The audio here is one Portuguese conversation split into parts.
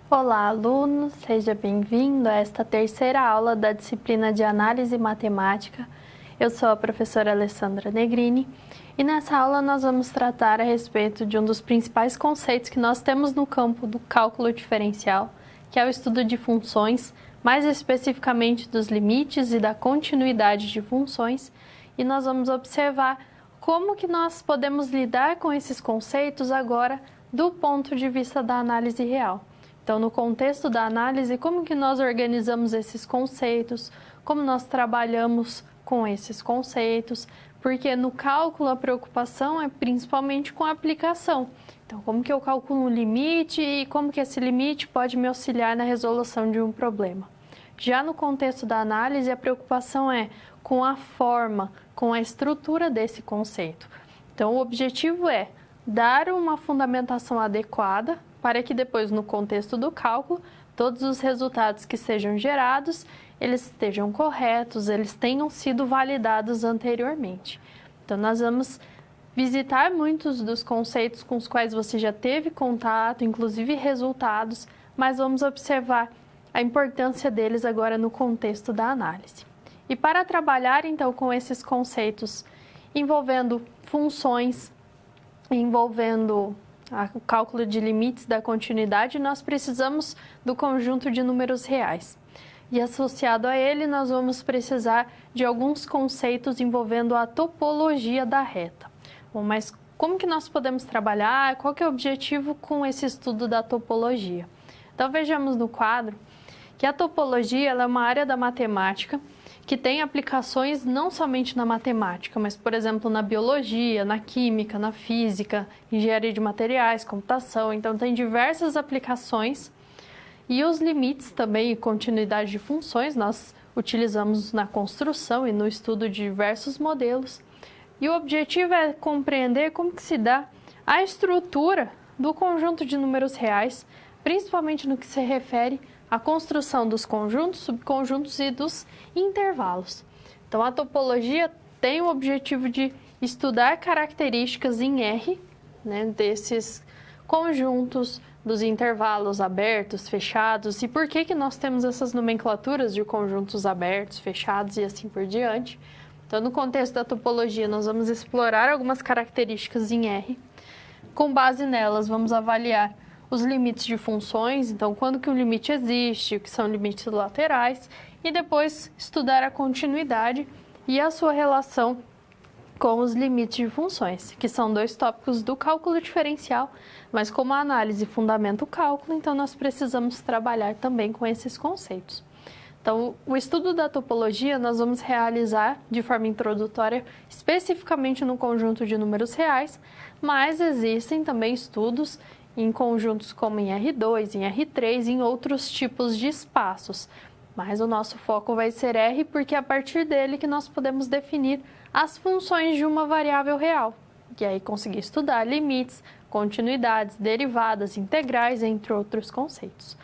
Olá, alunos! Seja bem-vindo a esta terceira aula da disciplina de Análise Matemática. Eu sou a professora Alessandra Negrini e nessa aula nós vamos tratar a respeito de um dos principais conceitos que nós temos no campo do cálculo diferencial, que é o estudo de funções, mais especificamente dos limites e da continuidade de funções, e nós vamos observar como que nós podemos lidar com esses conceitos agora do ponto de vista da análise real. Então, no contexto da análise, como que nós organizamos esses conceitos, como nós trabalhamos com esses conceitos, porque no cálculo a preocupação é principalmente com a aplicação. Então, como que eu calculo um limite e como que esse limite pode me auxiliar na resolução de um problema. Já no contexto da análise, a preocupação é com a forma, com a estrutura desse conceito. Então, o objetivo é dar uma fundamentação adequada para que depois, no contexto do cálculo, todos os resultados que sejam gerados, eles estejam corretos, eles tenham sido validados anteriormente. Então, nós vamos visitar muitos dos conceitos com os quais você já teve contato, inclusive resultados, mas vamos observar a importância deles agora no contexto da análise. E para trabalhar, então, com esses conceitos envolvendo funções, envolvendo o cálculo de limites da continuidade, nós precisamos do conjunto de números reais. E associado a ele, nós vamos precisar de alguns conceitos envolvendo a topologia da reta. Bom, mas como que nós podemos trabalhar? Qual que é o objetivo com esse estudo da topologia? Então, vejamos no quadro que a topologia ela é uma área da matemática que tem aplicações não somente na matemática, mas, por exemplo, na biologia, na química, na física, engenharia de materiais, computação. Então, tem diversas aplicações. E os limites também e continuidade de funções nós utilizamos na construção e no estudo de diversos modelos. E o objetivo é compreender como que se dá a estrutura do conjunto de números reais, principalmente no que se refere a construção dos conjuntos, subconjuntos e dos intervalos. Então, a topologia tem o objetivo de estudar características em R, desses conjuntos, dos intervalos abertos, fechados, e por que nós temos essas nomenclaturas de conjuntos abertos, fechados e assim por diante. Então, no contexto da topologia, nós vamos explorar algumas características em R. Com base nelas, vamos avaliar os limites de funções, então quando que um limite existe, o que são limites laterais, e depois estudar a continuidade e a sua relação com os limites de funções, que são dois tópicos do cálculo diferencial, mas como a análise fundamenta o cálculo, então nós precisamos trabalhar também com esses conceitos. Então, o estudo da topologia nós vamos realizar de forma introdutória, especificamente no conjunto de números reais, mas existem também estudos em conjuntos como em R2, em R3, em outros tipos de espaços. Mas o nosso foco vai ser R porque é a partir dele que nós podemos definir as funções de uma variável real. E aí conseguir estudar limites, continuidades, derivadas, integrais, entre outros conceitos.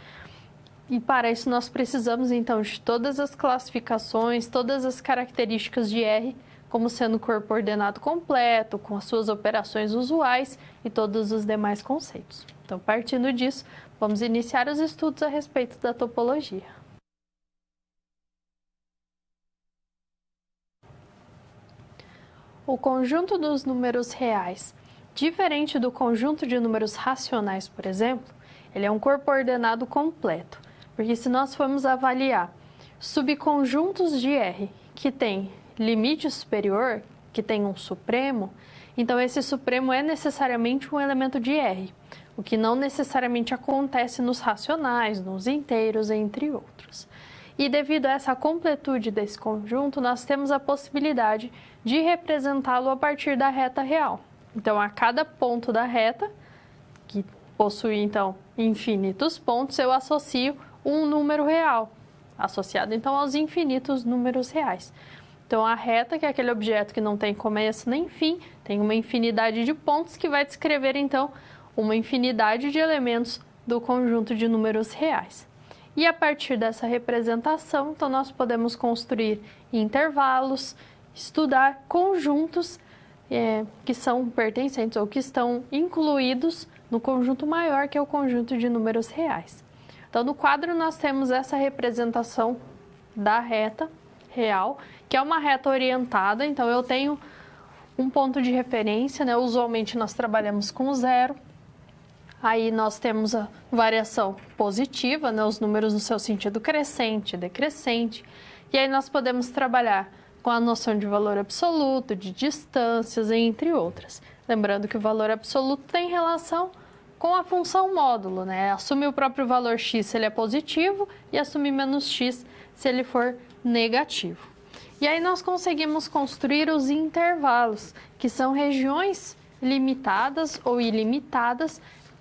E para isso nós precisamos então de todas as classificações, todas as características de R, como sendo corpo ordenado completo, com as suas operações usuais e todos os demais conceitos. Então, partindo disso, vamos iniciar os estudos a respeito da topologia. O conjunto dos números reais, diferente do conjunto de números racionais, por exemplo, ele é um corpo ordenado completo, porque se nós formos avaliar subconjuntos de R que têm limite superior, que tem um supremo, então esse supremo é necessariamente um elemento de R, o que não necessariamente acontece nos racionais, nos inteiros, entre outros. E devido a essa completude desse conjunto, nós temos a possibilidade de representá-lo a partir da reta real. Então, a cada ponto da reta, que possui então infinitos pontos, eu associo um número real, associado então aos infinitos números reais. Então, a reta, que é aquele objeto que não tem começo nem fim, tem uma infinidade de pontos que vai descrever, então, uma infinidade de elementos do conjunto de números reais. E a partir dessa representação, então, nós podemos construir intervalos, estudar conjuntos que são pertencentes ou que estão incluídos no conjunto maior, que é o conjunto de números reais. Então, no quadro nós temos essa representação da reta real, que é uma reta orientada, então eu tenho um ponto de referência, né? Usualmente nós trabalhamos com zero, aí nós temos a variação positiva, né? Os números no seu sentido crescente, decrescente, e aí nós podemos trabalhar com a noção de valor absoluto, de distâncias, entre outras. Lembrando que o valor absoluto tem relação com a função módulo, né? Assumir o próprio valor x se ele é positivo e assumir menos x se ele for negativo. E aí nós conseguimos construir os intervalos, que são regiões limitadas ou ilimitadas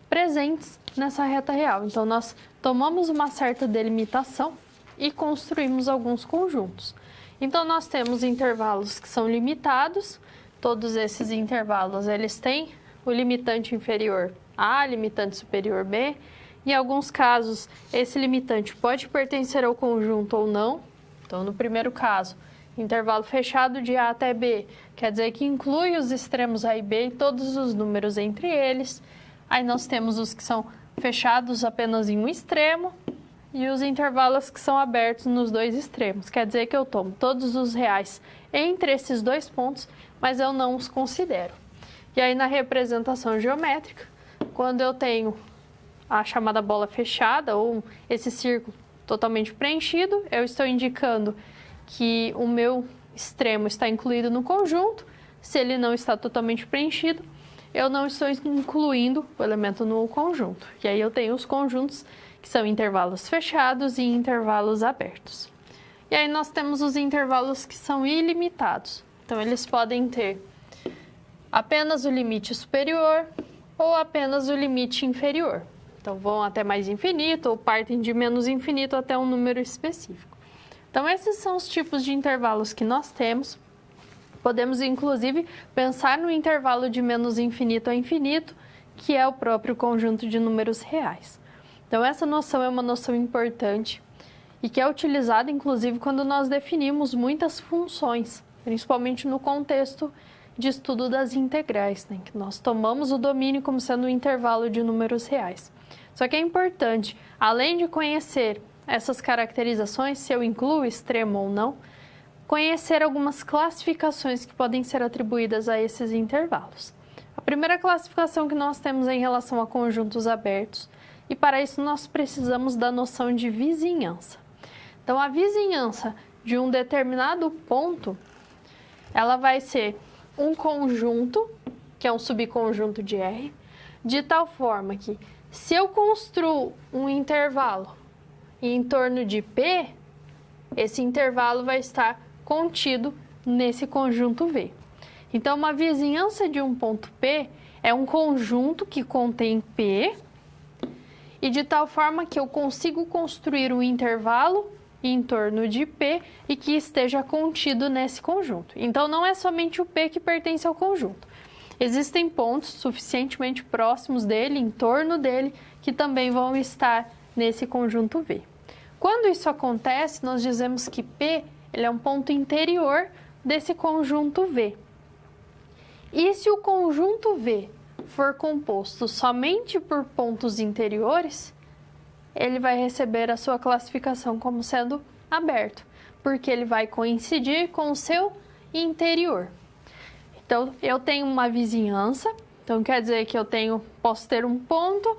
presentes nessa reta real. Então, nós tomamos uma certa delimitação e construímos alguns conjuntos. Então, nós temos intervalos que são limitados, todos esses intervalos eles têm o limitante inferior A, limitante superior B. Em alguns casos, esse limitante pode pertencer ao conjunto ou não. Então, no primeiro caso, intervalo fechado de A até B, quer dizer que inclui os extremos A e B e todos os números entre eles. Aí nós temos os que são fechados apenas em um extremo e os intervalos que são abertos nos dois extremos. Quer dizer que eu tomo todos os reais entre esses dois pontos, mas eu não os considero. E aí na representação geométrica, quando eu tenho a chamada bola fechada ou esse círculo totalmente preenchido, eu estou indicando que o meu extremo está incluído no conjunto. Se ele não está totalmente preenchido, eu não estou incluindo o elemento no conjunto. E aí eu tenho os conjuntos que são intervalos fechados e intervalos abertos. E aí nós temos os intervalos que são ilimitados. Então eles podem ter apenas o limite superior ou apenas o limite inferior. Então vão até mais infinito ou partem de menos infinito até um número específico. Então, esses são os tipos de intervalos que nós temos. Podemos, inclusive, pensar no intervalo de menos infinito a infinito, que é o próprio conjunto de números reais. Então, essa noção é uma noção importante e que é utilizada, inclusive, quando nós definimos muitas funções, principalmente no contexto de estudo das integrais, né? Que nós tomamos o domínio como sendo um intervalo de números reais. Só que é importante, além de conhecer essas caracterizações, se eu incluo extremo ou não, conhecer algumas classificações que podem ser atribuídas a esses intervalos. A primeira classificação que nós temos é em relação a conjuntos abertos, e para isso nós precisamos da noção de vizinhança. Então, a vizinhança de um determinado ponto, ela vai ser um conjunto, que é um subconjunto de R, de tal forma que, se eu construo um intervalo em torno de P, esse intervalo vai estar contido nesse conjunto V. Então, uma vizinhança de um ponto P é um conjunto que contém P e de tal forma que eu consigo construir um intervalo em torno de P e que esteja contido nesse conjunto. Então, não é somente o P que pertence ao conjunto. Existem pontos suficientemente próximos dele, em torno dele, que também vão estar nesse conjunto V. Quando isso acontece, nós dizemos que P ele é um ponto interior desse conjunto V. E se o conjunto V for composto somente por pontos interiores, ele vai receber a sua classificação como sendo aberto, porque ele vai coincidir com o seu interior. Então, eu tenho uma vizinhança, então quer dizer que posso ter um ponto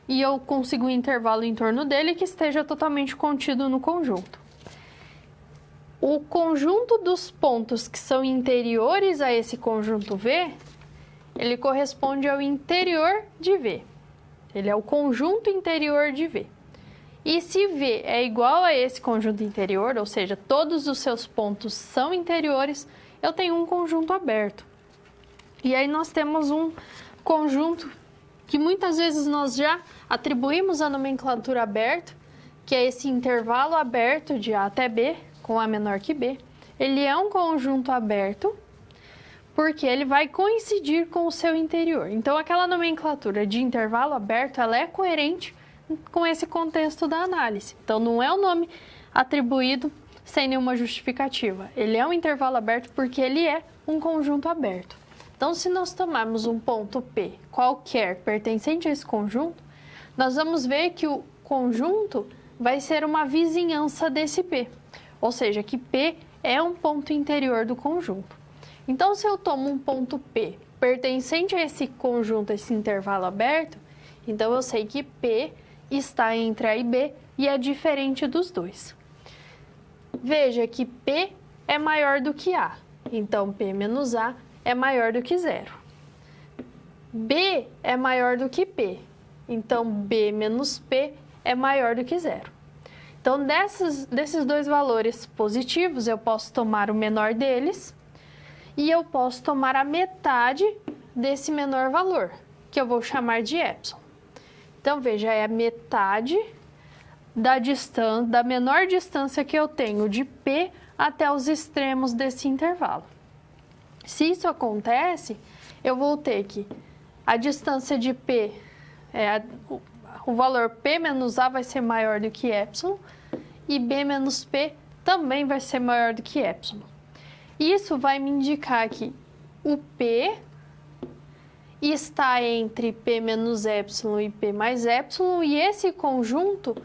e eu consigo um intervalo em torno dele que esteja totalmente contido no conjunto. O conjunto dos pontos que são interiores a esse conjunto V, ele corresponde ao interior de V. Ele é o conjunto interior de V. E se V é igual a esse conjunto interior, ou seja, todos os seus pontos são interiores, eu tenho um conjunto aberto. E aí nós temos um conjunto que muitas vezes nós já atribuímos a nomenclatura aberto, que é esse intervalo aberto de A até B, com A menor que B. Ele é um conjunto aberto porque ele vai coincidir com o seu interior. Então, aquela nomenclatura de intervalo aberto, ela é coerente com esse contexto da análise. Então, não é um nome atribuído sem nenhuma justificativa. Ele é um intervalo aberto porque ele é um conjunto aberto. Então, se nós tomarmos um ponto P qualquer pertencente a esse conjunto, nós vamos ver que o conjunto vai ser uma vizinhança desse P, ou seja, que P é um ponto interior do conjunto. Então, se eu tomo um ponto P pertencente a esse conjunto, esse intervalo aberto, então eu sei que P está entre A e B e é diferente dos dois. Veja que P é maior do que A, então P menos A é maior do que zero. B é maior do que P, então B menos P é maior do que zero. Então, desses dois valores positivos, eu posso tomar o menor deles e eu posso tomar a metade desse menor valor, que eu vou chamar de epsilon. Então, veja, é a metade da menor distância que eu tenho de P até os extremos desse intervalo. Se isso acontece, eu vou ter que a distância de P, o valor P menos A vai ser maior do que epsilon e B menos P também vai ser maior do que epsilon. Isso vai me indicar que o P está entre P menos epsilon e P mais epsilon e esse conjunto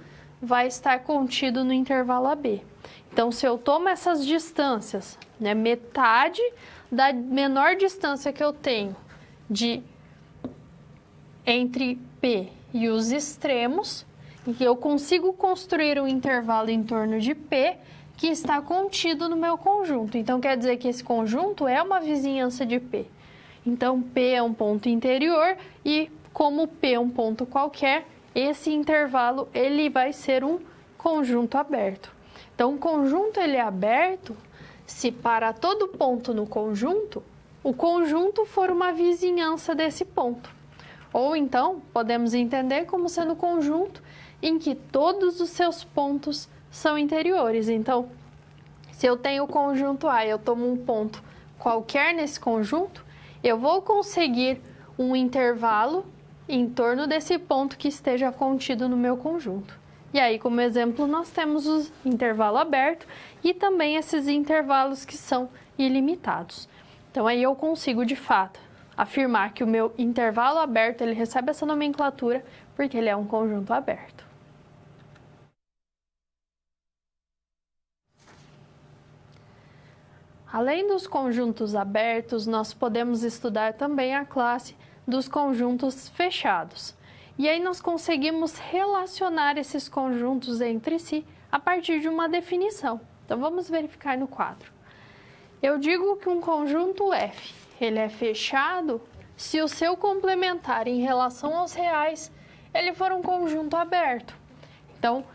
vai estar contido no intervalo AB. Então, se eu tomo essas distâncias, metade da menor distância que eu tenho entre P e os extremos, e eu consigo construir um intervalo em torno de P que está contido no meu conjunto. Então, quer dizer que esse conjunto é uma vizinhança de P. Então, P é um ponto interior e, como P é um ponto qualquer, esse intervalo ele vai ser um conjunto aberto. Então, o conjunto ele é aberto se para todo ponto no conjunto, o conjunto for uma vizinhança desse ponto. Ou então, podemos entender como sendo conjunto em que todos os seus pontos são interiores. Então, se eu tenho o conjunto A e eu tomo um ponto qualquer nesse conjunto, eu vou conseguir um intervalo em torno desse ponto que esteja contido no meu conjunto. E aí, como exemplo, nós temos o intervalo aberto e também esses intervalos que são ilimitados. Então, aí eu consigo, de fato, afirmar que o meu intervalo aberto ele recebe essa nomenclatura porque ele é um conjunto aberto. Além dos conjuntos abertos, nós podemos estudar também a classe dos conjuntos fechados. E aí nós conseguimos relacionar esses conjuntos entre si a partir de uma definição. Então, vamos verificar no quadro. Eu digo que um conjunto F, ele é fechado se o seu complementar em relação aos reais, ele for um conjunto aberto. Então,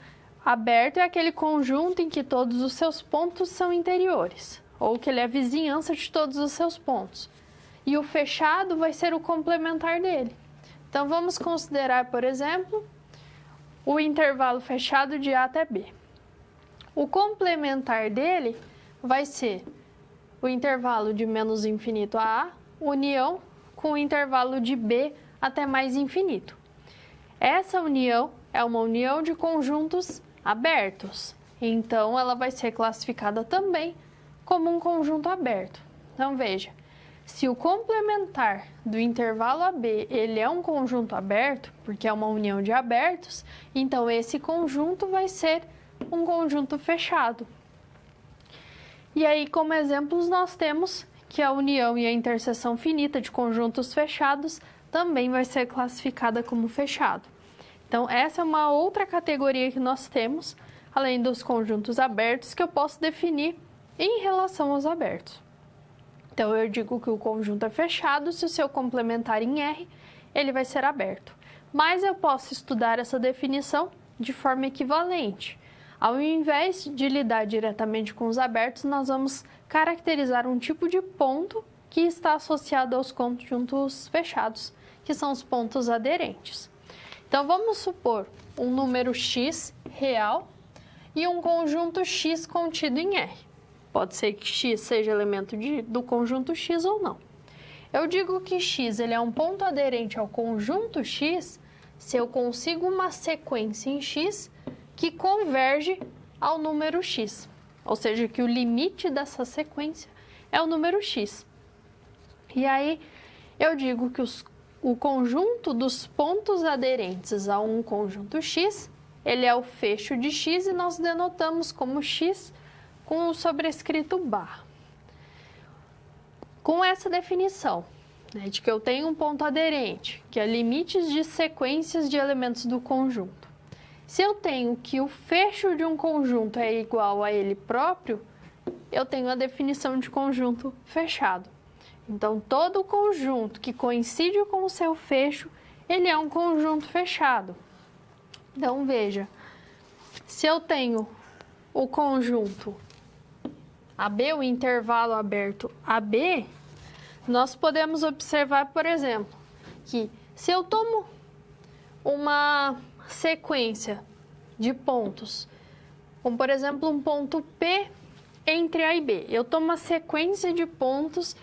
aberto é aquele conjunto em que todos os seus pontos são interiores, ou que ele é a vizinhança de todos os seus pontos. E o fechado vai ser o complementar dele. Então, vamos considerar, por exemplo, o intervalo fechado de A até B. O complementar dele vai ser o intervalo de menos infinito a A, união com o intervalo de B até mais infinito. Essa união é uma união de conjuntos abertos, então ela vai ser classificada também como um conjunto aberto. Então, veja, se o complementar do intervalo AB ele é um conjunto aberto, porque é uma união de abertos, então esse conjunto vai ser um conjunto fechado. E aí, como exemplos, nós temos que a união e a interseção finita de conjuntos fechados também vai ser classificada como fechado. Então, essa é uma outra categoria que nós temos, além dos conjuntos abertos, que eu posso definir em relação aos abertos. Então, eu digo que o conjunto é fechado se o seu complementar em R, ele vai ser aberto. Mas eu posso estudar essa definição de forma equivalente. Ao invés de lidar diretamente com os abertos, nós vamos caracterizar um tipo de ponto que está associado aos conjuntos fechados, que são os pontos aderentes. Então, vamos supor um número x real e um conjunto x contido em R. Pode ser que x seja elemento do conjunto x ou não. Eu digo que x ele é um ponto aderente ao conjunto x se eu consigo uma sequência em x que converge ao número x, ou seja, que o limite dessa sequência é o número x. E aí eu digo que o conjunto dos pontos aderentes a um conjunto x ele é o fecho de X e nós denotamos como X com o sobrescrito barra. Com essa definição, né, de que eu tenho um ponto aderente, que é limites de sequências de elementos do conjunto. Se eu tenho que o fecho de um conjunto é igual a ele próprio, eu tenho a definição de conjunto fechado. Então, todo conjunto que coincide com o seu fecho, ele é um conjunto fechado. Então, veja, se eu tenho o conjunto AB, o intervalo aberto AB, nós podemos observar, por exemplo, que se eu tomo uma sequência de pontos, como por exemplo um ponto P entre A e B, eu tomo uma sequência de pontos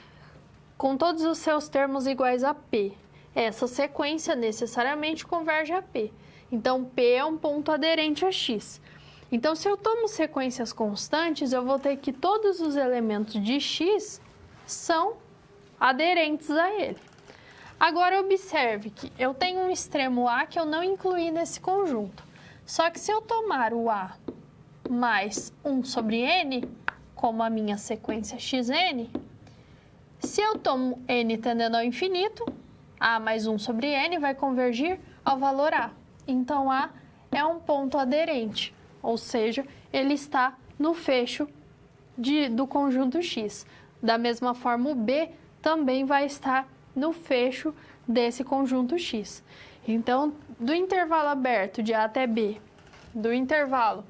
com todos os seus termos iguais a P. Essa sequência necessariamente converge a P. Então, P é um ponto aderente a X. Então, se eu tomo sequências constantes, eu vou ter que todos os elementos de X são aderentes a ele. Agora, observe que eu tenho um extremo A que eu não incluí nesse conjunto. Só que se eu tomar o A mais 1 sobre N, como a minha sequência xn, se eu tomo n tendendo ao infinito, A mais 1 sobre n vai convergir ao valor A. Então, A é um ponto aderente, ou seja, ele está no fecho do conjunto X. Da mesma forma, o B também vai estar no fecho desse conjunto X. Então, do intervalo aberto de A até B, do intervalo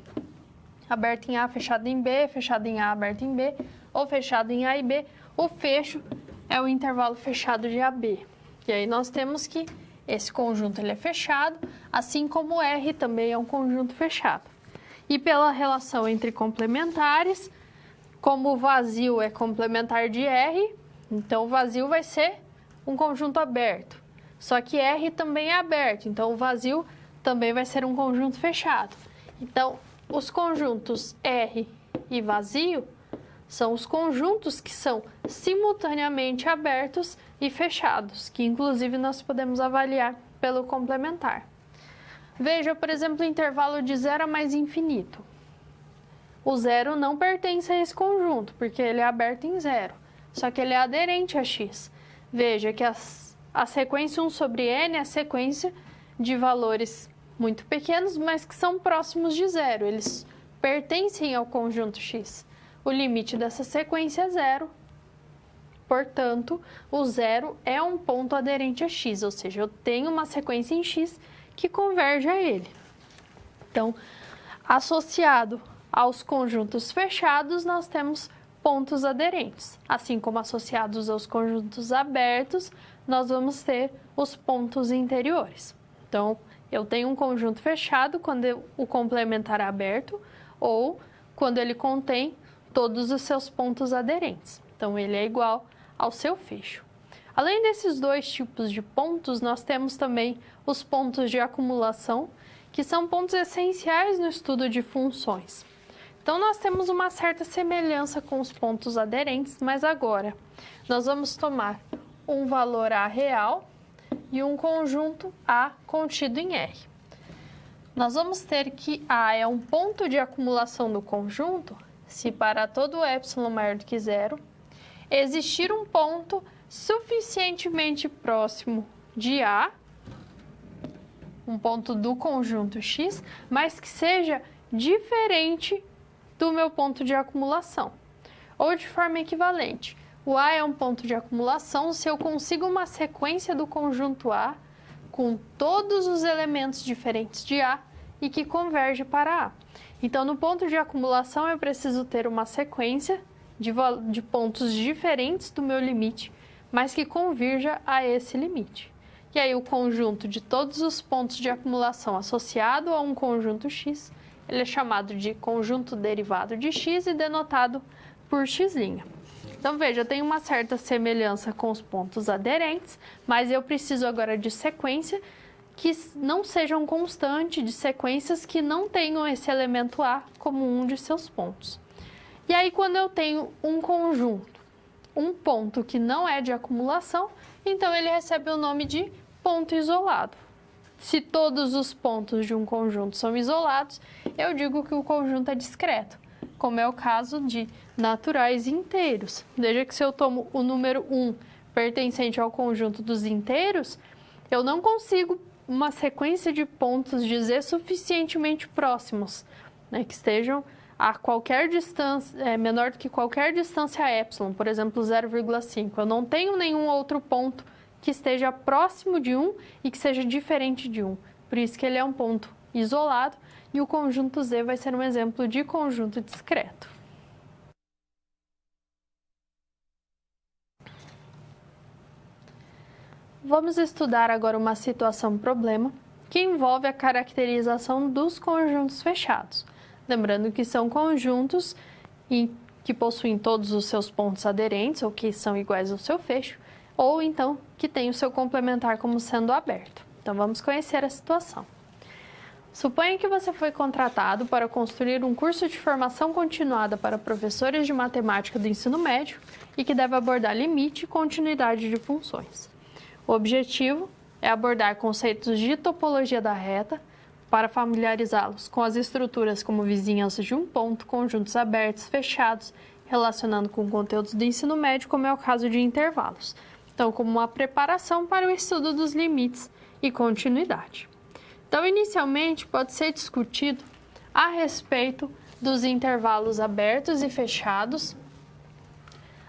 aberto em A, fechado em B, fechado em A, aberto em B, ou fechado em A e B, o fecho é o intervalo fechado de AB. E aí nós temos que esse conjunto ele é fechado, assim como R também é um conjunto fechado. E pela relação entre complementares, como o vazio é complementar de R, então o vazio vai ser um conjunto aberto. Só que R também é aberto, então o vazio também vai ser um conjunto fechado. Então, os conjuntos R e vazio são os conjuntos que são simultaneamente abertos e fechados, que inclusive nós podemos avaliar pelo complementar. Veja, por exemplo, o intervalo de 0 a mais infinito. O 0 não pertence a esse conjunto, porque ele é aberto em 0, só que ele é aderente a x. Veja que a sequência 1 sobre n é a sequência de valores muito pequenos, mas que são próximos de 0, eles pertencem ao conjunto x. O limite dessa sequência é 0, portanto, o 0 é um ponto aderente a x, ou seja, eu tenho uma sequência em x que converge a ele. Então, associado aos conjuntos fechados, nós temos pontos aderentes. Assim como associados aos conjuntos abertos, nós vamos ter os pontos interiores. Então, eu tenho um conjunto fechado quando o complementar é aberto ou quando ele contém todos os seus pontos aderentes. Então, ele é igual ao seu fecho. Além desses dois tipos de pontos, nós temos também os pontos de acumulação, que são pontos essenciais no estudo de funções. Então, nós temos uma certa semelhança com os pontos aderentes, mas agora nós vamos tomar um valor A real e um conjunto A contido em R. Nós vamos ter que A é um ponto de acumulação do conjunto se para todo epsilon maior do que zero, existir um ponto suficientemente próximo de A, um ponto do conjunto X, mas que seja diferente do meu ponto de acumulação. Ou de forma equivalente, o A é um ponto de acumulação se eu consigo uma sequência do conjunto A com todos os elementos diferentes de A e que converge para A. Então, no ponto de acumulação, eu preciso ter uma sequência de pontos diferentes do meu limite, mas que convirja a esse limite. E aí, o conjunto de todos os pontos de acumulação associado a um conjunto X, ele é chamado de conjunto derivado de X e denotado por x'. Então, veja, eu tenho uma certa semelhança com os pontos aderentes, mas eu preciso agora de sequência que não sejam constantes, de sequências que não tenham esse elemento A como um de seus pontos. E aí, quando eu tenho um conjunto, um ponto que não é de acumulação, então ele recebe o nome de ponto isolado. Se todos os pontos de um conjunto são isolados, eu digo que o conjunto é discreto, como é o caso de naturais inteiros. Veja que se eu tomo o número 1 pertencente ao conjunto dos inteiros, eu não consigo uma sequência de pontos dizer suficientemente próximos, né, que estejam a qualquer distância, menor do que qualquer distância epsilon, por exemplo, 0,5. Eu não tenho nenhum outro ponto que esteja próximo de 1 e que seja diferente de 1. Por isso que ele é um ponto isolado e o conjunto Z vai ser um exemplo de conjunto discreto. Vamos estudar agora uma situação-problema que envolve a caracterização dos conjuntos fechados. Lembrando que são conjuntos que possuem todos os seus pontos aderentes ou que são iguais ao seu fecho, ou então que tem o seu complementar como sendo aberto. Então vamos conhecer a situação. Suponha que você foi contratado para construir um curso de formação continuada para professores de matemática do ensino médio e que deve abordar limite e continuidade de funções. O objetivo é abordar conceitos de topologia da reta para familiarizá-los com as estruturas como vizinhança de um ponto, conjuntos abertos, fechados, relacionando com conteúdos do ensino médio, como é o caso de intervalos. Então, como uma preparação para o estudo dos limites e continuidade. Então, inicialmente, pode ser discutido a respeito dos intervalos abertos e fechados,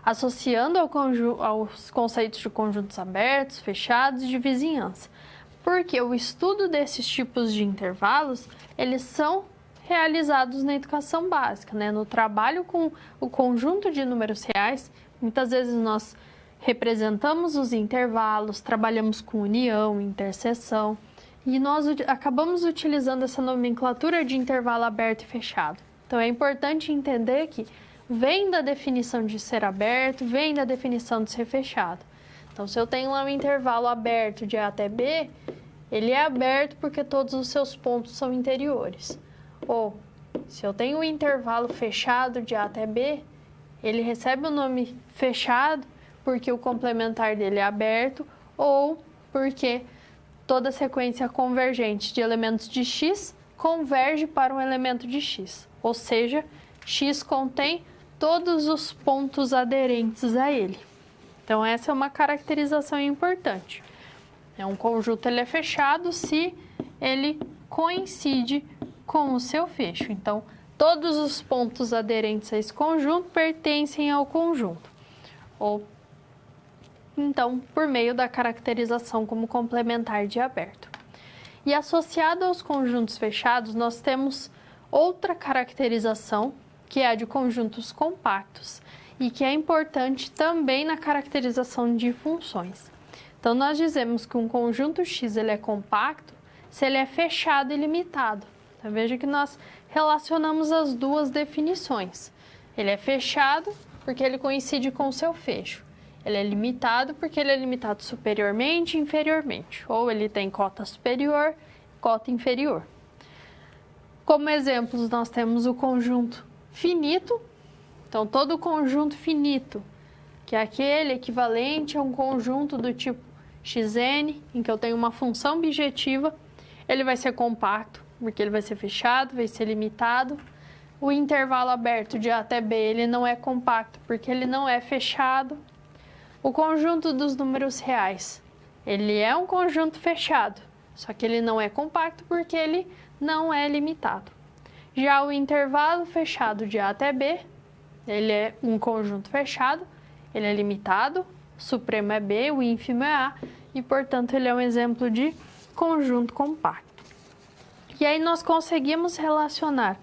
associando aos conceitos de conjuntos abertos, fechados e de vizinhança. Porque o estudo desses tipos de intervalos, eles são realizados na educação básica, né? No trabalho com o conjunto de números reais, muitas vezes nós representamos os intervalos, trabalhamos com união, interseção, e nós acabamos utilizando essa nomenclatura de intervalo aberto e fechado. Então, é importante entender que vem da definição de ser aberto, vem da definição de ser fechado. Então, se eu tenho lá um intervalo aberto de A até B, ele é aberto porque todos os seus pontos são interiores. Ou, se eu tenho um intervalo fechado de A até B, ele recebe o nome fechado porque o complementar dele é aberto ou porque toda sequência convergente de elementos de X converge para um elemento de X. Ou seja, X contém todos os pontos aderentes a ele. Então, essa é uma caracterização importante. Um conjunto ele é fechado se ele coincide com o seu fecho. Então, todos os pontos aderentes a esse conjunto pertencem ao conjunto. Ou, então, por meio da caracterização como complementar de aberto. E associado aos conjuntos fechados, nós temos outra caracterização, que é a de conjuntos compactos, e que é importante também na caracterização de funções. Então, nós dizemos que um conjunto X ele é compacto se ele é fechado e limitado. Então, veja que nós relacionamos as duas definições. Ele é fechado porque ele coincide com o seu fecho. Ele é limitado porque ele é limitado superiormente e inferiormente. Ou ele tem cota superior, cota inferior. Como exemplos, nós temos o conjunto finito. Então, todo conjunto finito, que é aquele equivalente a um conjunto do tipo Xn, em que eu tenho uma função objetiva, ele vai ser compacto, porque ele vai ser fechado, vai ser limitado. O intervalo aberto de A até B, ele não é compacto, porque ele não é fechado. O conjunto dos números reais, ele é um conjunto fechado, só que ele não é compacto, porque ele não é limitado. Já o intervalo fechado de A até B, ele é um conjunto fechado, ele é limitado, o supremo é B, o ínfimo é A, e, portanto, ele é um exemplo de conjunto compacto. E aí nós conseguimos relacionar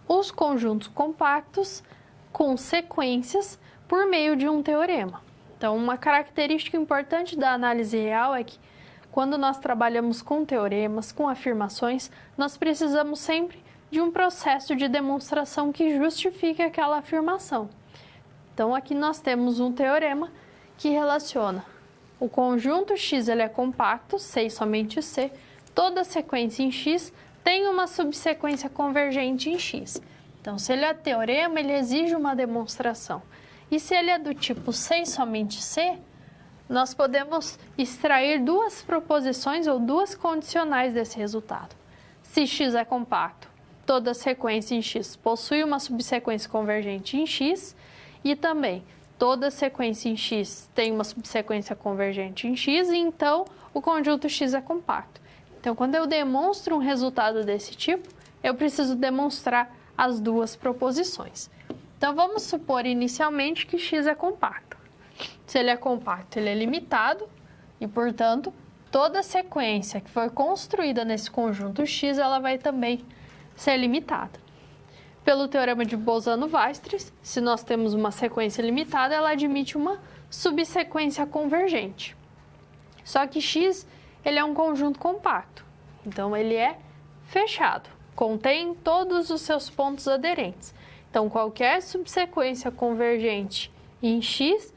os conjuntos compactos com sequências por meio de um teorema. Então, uma característica importante da análise real é que, quando nós trabalhamos com teoremas, com afirmações, nós precisamos sempre de um processo de demonstração que justifique aquela afirmação. Então, aqui nós temos um teorema que relaciona o conjunto X ele é compacto, C e somente C, toda sequência em X tem uma subsequência convergente em X. Então, se ele é teorema, ele exige uma demonstração. E se ele é do tipo C e somente C, nós podemos extrair duas proposições ou duas condicionais desse resultado. Se x é compacto, toda sequência em x possui uma subsequência convergente em x e também toda sequência em x tem uma subsequência convergente em x e então o conjunto x é compacto. Então, quando eu demonstro um resultado desse tipo, eu preciso demonstrar as duas proposições. Então, vamos supor inicialmente que x é compacto. Se ele é compacto, ele é limitado e, portanto, toda sequência que for construída nesse conjunto x, ela vai também ser limitada. Pelo teorema de Bolzano-Weierstrass, se nós temos uma sequência limitada, ela admite uma subsequência convergente. Só que x, ele é um conjunto compacto, então ele é fechado, contém todos os seus pontos aderentes. Então, qualquer subsequência convergente em x,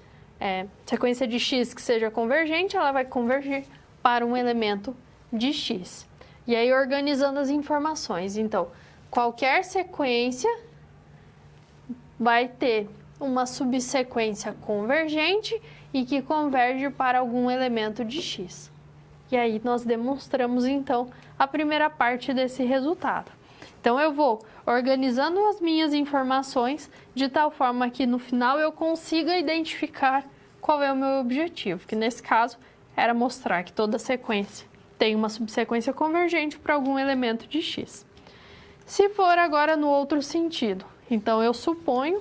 sequência de x que seja convergente, ela vai convergir para um elemento de x. E aí, organizando as informações, então, qualquer sequência vai ter uma subsequência convergente e que converge para algum elemento de x. E aí nós demonstramos, então, a primeira parte desse resultado. Então, eu vou organizando as minhas informações de tal forma que no final eu consiga identificar qual é o meu objetivo, que nesse caso era mostrar que toda sequência tem uma subsequência convergente para algum elemento de x. Se for agora no outro sentido, então eu suponho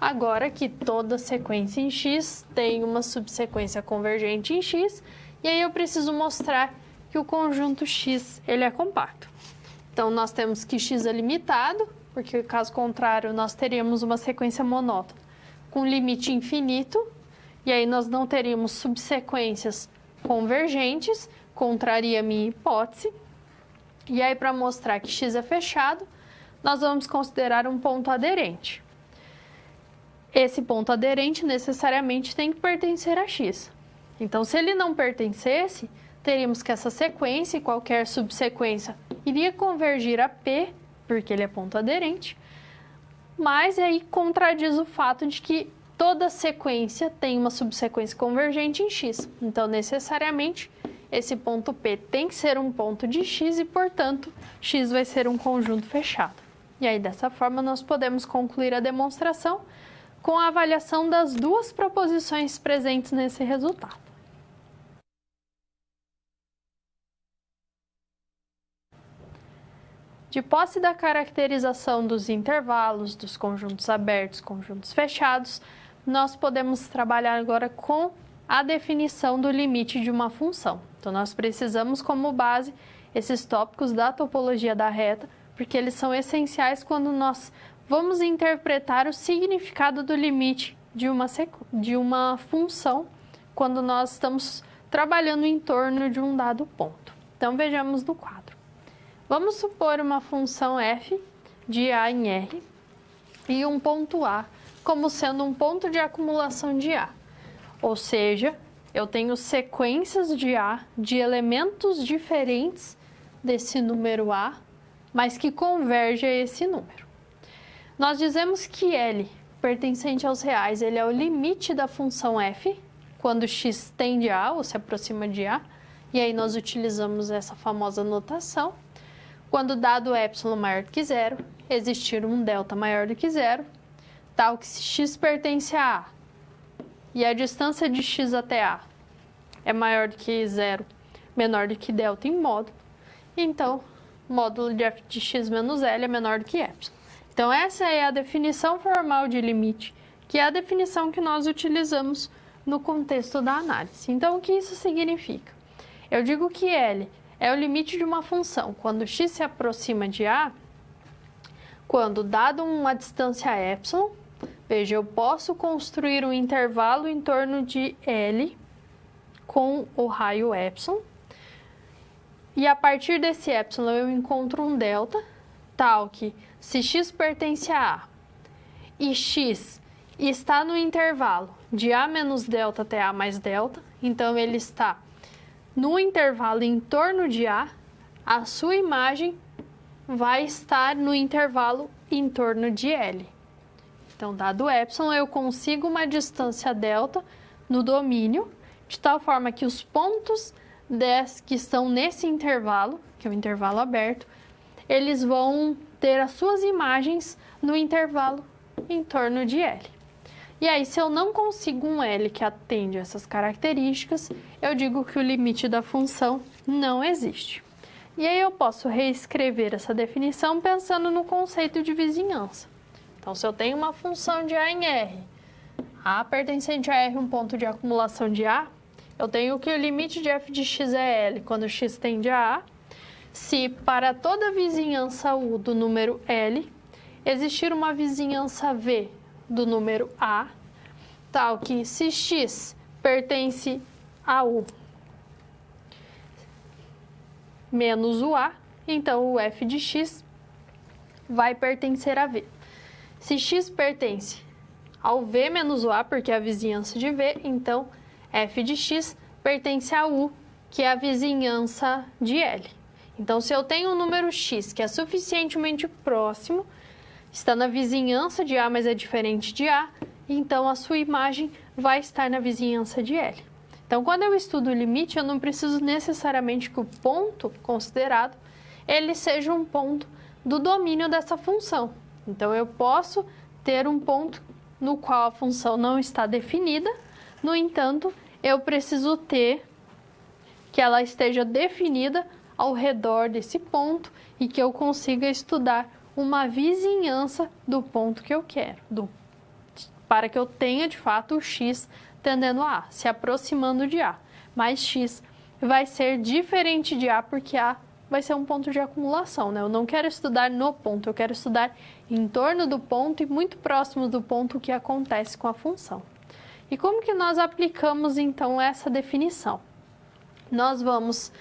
agora que toda sequência em x tem uma subsequência convergente em x, e aí eu preciso mostrar que o conjunto x ele é compacto. Então, nós temos que x é limitado, porque caso contrário nós teríamos uma sequência monótona com limite infinito, e aí nós não teríamos subsequências convergentes, contraria a minha hipótese. E aí, para mostrar que x é fechado, nós vamos considerar um ponto aderente. Esse ponto aderente necessariamente tem que pertencer a x. Então, se ele não pertencesse, teríamos que essa sequência e qualquer subsequência iria convergir a P, porque ele é ponto aderente, mas aí contradiz o fato de que toda sequência tem uma subsequência convergente em x. Então, necessariamente, esse ponto P tem que ser um ponto de x e, portanto, x vai ser um conjunto fechado. E aí, dessa forma, nós podemos concluir a demonstração com a avaliação das duas proposições presentes nesse resultado. De posse da caracterização dos intervalos, dos conjuntos abertos, conjuntos fechados, nós podemos trabalhar agora com a definição do limite de uma função. Então, nós precisamos como base esses tópicos da topologia da reta, porque eles são essenciais quando nós vamos interpretar o significado do limite de uma função quando nós estamos trabalhando em torno de um dado ponto. Então, vejamos no quadro. Vamos supor uma função f de A em R e um ponto A como sendo um ponto de acumulação de A. Ou seja, eu tenho sequências de A de elementos diferentes desse número A, mas que converge a esse número. Nós dizemos que L, pertencente aos reais, ele é o limite da função f, quando x tende a A ou se aproxima de A, e aí nós utilizamos essa famosa notação. Quando dado epsilon maior do que zero, existir um delta maior do que zero, tal que se x pertence a A e a distância de x até A é maior do que zero, menor do que delta em módulo, então módulo de f de x menos L é menor do que epsilon. Então, essa é a definição formal de limite, que é a definição que nós utilizamos no contexto da análise. Então, o que isso significa? Eu digo que L é o limite de uma função quando x se aproxima de A, quando dado uma distância epsilon, veja, eu posso construir um intervalo em torno de L com o raio epsilon, e a partir desse epsilon eu encontro um delta, tal que se x pertence a A e x está no intervalo de A menos delta até A mais delta, então ele está no intervalo em torno de A sua imagem vai estar no intervalo em torno de L. Então, dado epsilon, eu consigo uma distância delta no domínio, de tal forma que os pontos que estão nesse intervalo, que é o intervalo aberto, eles vão ter as suas imagens no intervalo em torno de L. E aí, se eu não consigo um L que atende essas características, eu digo que o limite da função não existe. E aí eu posso reescrever essa definição pensando no conceito de vizinhança. Então, se eu tenho uma função de A em R, A pertencente a R um ponto de acumulação de A, eu tenho que o limite de f de x é L quando x tende a A, se para toda vizinhança U do número L existir uma vizinhança V do número A, tal que se x pertence a U menos o A, então o f de x vai pertencer a V. Se x pertence ao V menos o A, porque é a vizinhança de V, então f de x pertence a U, que é a vizinhança de L. Então, se eu tenho um número x que é suficientemente próximo, está na vizinhança de A, mas é diferente de A, então a sua imagem vai estar na vizinhança de L. Então, quando eu estudo o limite, eu não preciso necessariamente que o ponto considerado ele seja um ponto do domínio dessa função. Então, eu posso ter um ponto no qual a função não está definida, no entanto, eu preciso ter que ela esteja definida ao redor desse ponto e que eu consiga estudar uma vizinhança do ponto que eu quero, para que eu tenha de fato o x tendendo a A, se aproximando de A. Mas x vai ser diferente de A porque A vai ser um ponto de acumulação, né? Eu não quero estudar no ponto, eu quero estudar em torno do ponto e muito próximo do ponto o que acontece com a função. E como que nós aplicamos então essa definição? Nós vamos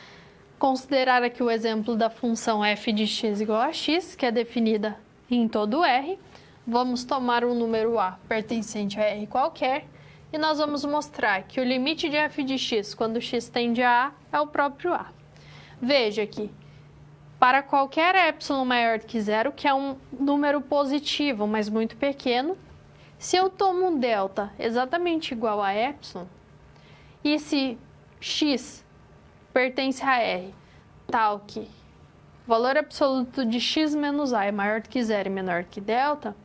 considerar aqui o exemplo da função f de x igual a x, que é definida em todo R. Vamos tomar um número A pertencente a R qualquer e nós vamos mostrar que o limite de f de x quando x tende a A é o próprio A. Veja que para qualquer epsilon maior do que zero, que é um número positivo, mas muito pequeno, se eu tomo um delta exatamente igual a epsilon, e se x pertence a R, tal que o valor absoluto de x menos A é maior do que zero e menor que delta,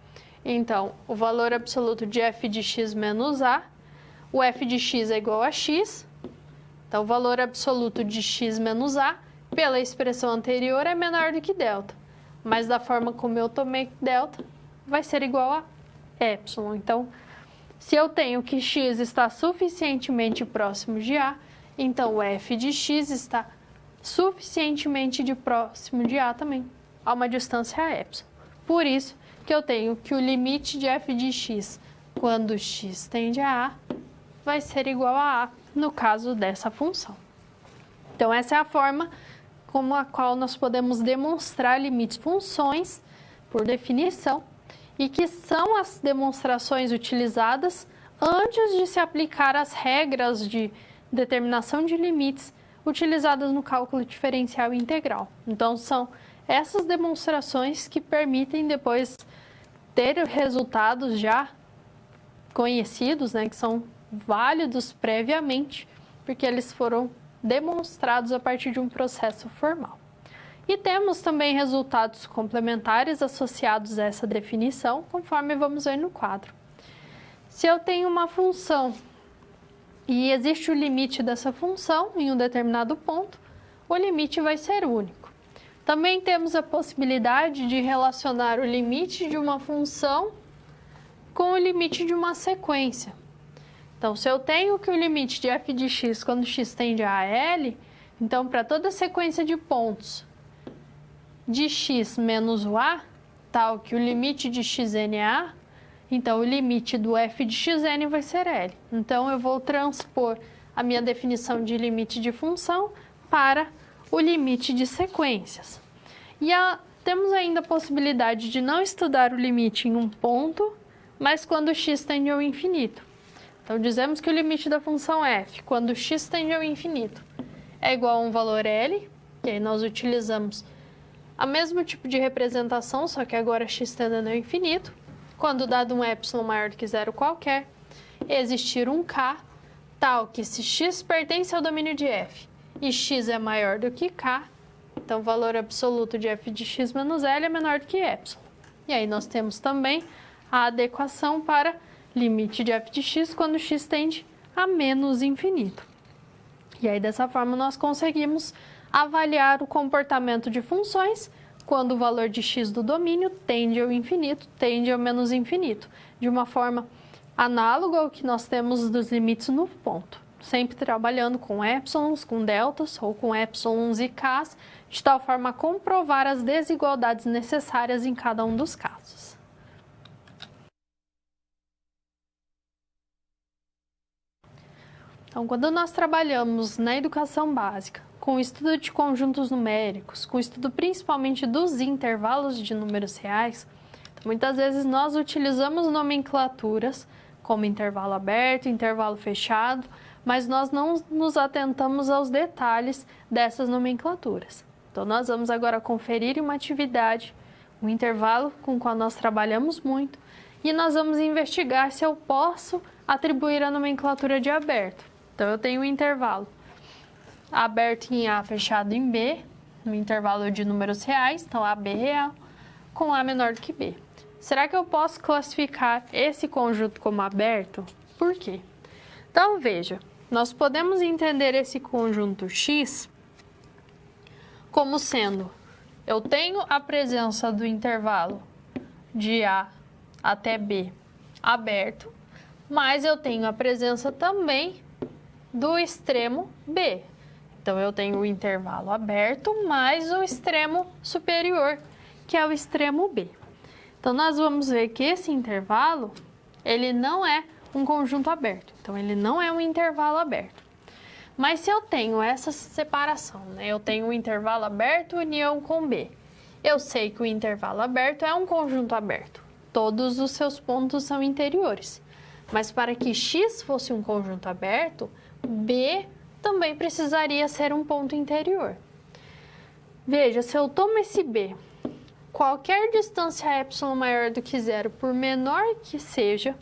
então o valor absoluto de f de x menos A, o f de x é igual a x, então o valor absoluto de x menos A, pela expressão anterior, é menor do que delta, mas da forma como eu tomei delta, vai ser igual a epsilon. Então, se eu tenho que x está suficientemente próximo de A, então o f de x está suficientemente próximo de A também, a uma distância a epsilon. Por isso que eu tenho que o limite de f de x quando x tende a A vai ser igual a A no caso dessa função. Então, essa é a forma como a qual nós podemos demonstrar limites funções, por definição, e que são as demonstrações utilizadas antes de se aplicar as regras de determinação de limites utilizadas no cálculo diferencial e integral. Então, são essas demonstrações que permitem depois ter resultados já conhecidos, né, que são válidos previamente, porque eles foram demonstrados a partir de um processo formal. E temos também resultados complementares associados a essa definição, conforme vamos ver no quadro. Se eu tenho uma função e existe o limite dessa função em um determinado ponto, o limite vai ser único. Também temos a possibilidade de relacionar o limite de uma função com o limite de uma sequência. Então, se eu tenho que o limite de f de x quando x tende a L, então, para toda sequência de pontos de x menos o A, tal que o limite de xn é A, então o limite do f de xn vai ser L. Então, eu vou transpor a minha definição de limite de função para o limite de sequências. E temos ainda a possibilidade de não estudar o limite em um ponto, mas quando x tende ao infinito. Então, dizemos que o limite da função f, quando x tende ao infinito, é igual a um valor L, e aí nós utilizamos o mesmo tipo de representação, só que agora x tendendo ao infinito, quando dado um epsilon maior do que zero qualquer, existir um k, tal que se x pertence ao domínio de f e x é maior do que k, então o valor absoluto de f de x menos L é menor do que epsilon. E aí nós temos também a adequação para limite de f de x quando x tende a menos infinito. E aí dessa forma nós conseguimos avaliar o comportamento de funções quando o valor de x do domínio tende ao infinito, tende ao menos infinito, de uma forma análoga ao que nós temos dos limites no ponto, sempre trabalhando com épsilons, com deltas ou com épsilons e k's, de tal forma a comprovar as desigualdades necessárias em cada um dos casos. Então, quando nós trabalhamos na educação básica, com o estudo de conjuntos numéricos, com o estudo principalmente dos intervalos de números reais, então, muitas vezes nós utilizamos nomenclaturas como intervalo aberto, intervalo fechado, mas nós não nos atentamos aos detalhes dessas nomenclaturas. Então, nós vamos agora conferir uma atividade, um intervalo com o qual nós trabalhamos muito, e nós vamos investigar se eu posso atribuir a nomenclatura de aberto. Então, eu tenho um intervalo aberto em A, fechado em B, no intervalo de números reais, então AB real, com A menor do que B. Será que eu posso classificar esse conjunto como aberto? Por quê? Então, veja, nós podemos entender esse conjunto X como sendo, eu tenho a presença do intervalo de A até B aberto, mas eu tenho a presença também do extremo B. Então, eu tenho o intervalo aberto mais o extremo superior, que é o extremo B. Então, nós vamos ver que esse intervalo, ele não é um conjunto aberto. Então, ele não é um intervalo aberto. Mas se eu tenho essa separação, né? Eu tenho o intervalo aberto união com B. Eu sei que o intervalo aberto é um conjunto aberto. Todos os seus pontos são interiores. Mas para que X fosse um conjunto aberto, B também precisaria ser um ponto interior. Veja, se eu tomo esse B, qualquer distância epsilon maior do que zero, por menor que seja,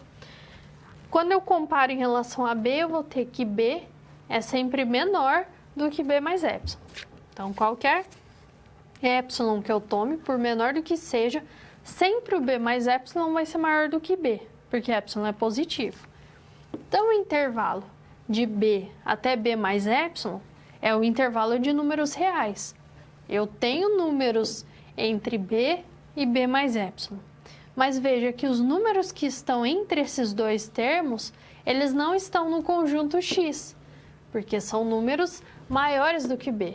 quando eu comparo em relação a B, eu vou ter que B é sempre menor do que B mais epsilon. Então, qualquer epsilon que eu tome, por menor do que seja, sempre o B mais epsilon vai ser maior do que B, porque epsilon é positivo. Então, o intervalo de B até B mais epsilon é o intervalo de números reais. Eu tenho números entre B e B mais epsilon. Mas veja que os números que estão entre esses dois termos, eles não estão no conjunto X, porque são números maiores do que B.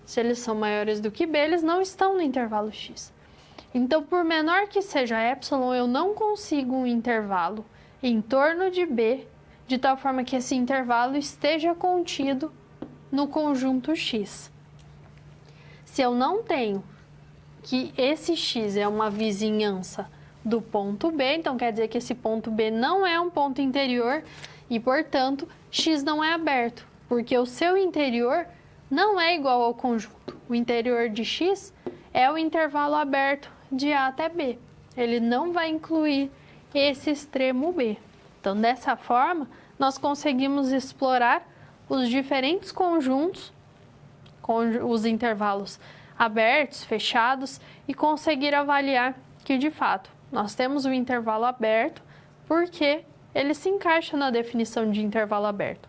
Se eles são maiores do que B, eles não estão no intervalo X. Então, por menor que seja epsilon, eu não consigo um intervalo em torno de B, de tal forma que esse intervalo esteja contido no conjunto X. Se eu não tenho que esse X é uma vizinhança do ponto B, então quer dizer que esse ponto B não é um ponto interior e, portanto, X não é aberto, porque o seu interior não é igual ao conjunto. O interior de X é o intervalo aberto de A até B. Ele não vai incluir esse extremo B. Então, dessa forma, nós conseguimos explorar os diferentes conjuntos, os intervalos abertos, fechados, e conseguir avaliar que, de fato, nós temos o intervalo aberto porque ele se encaixa na definição de intervalo aberto.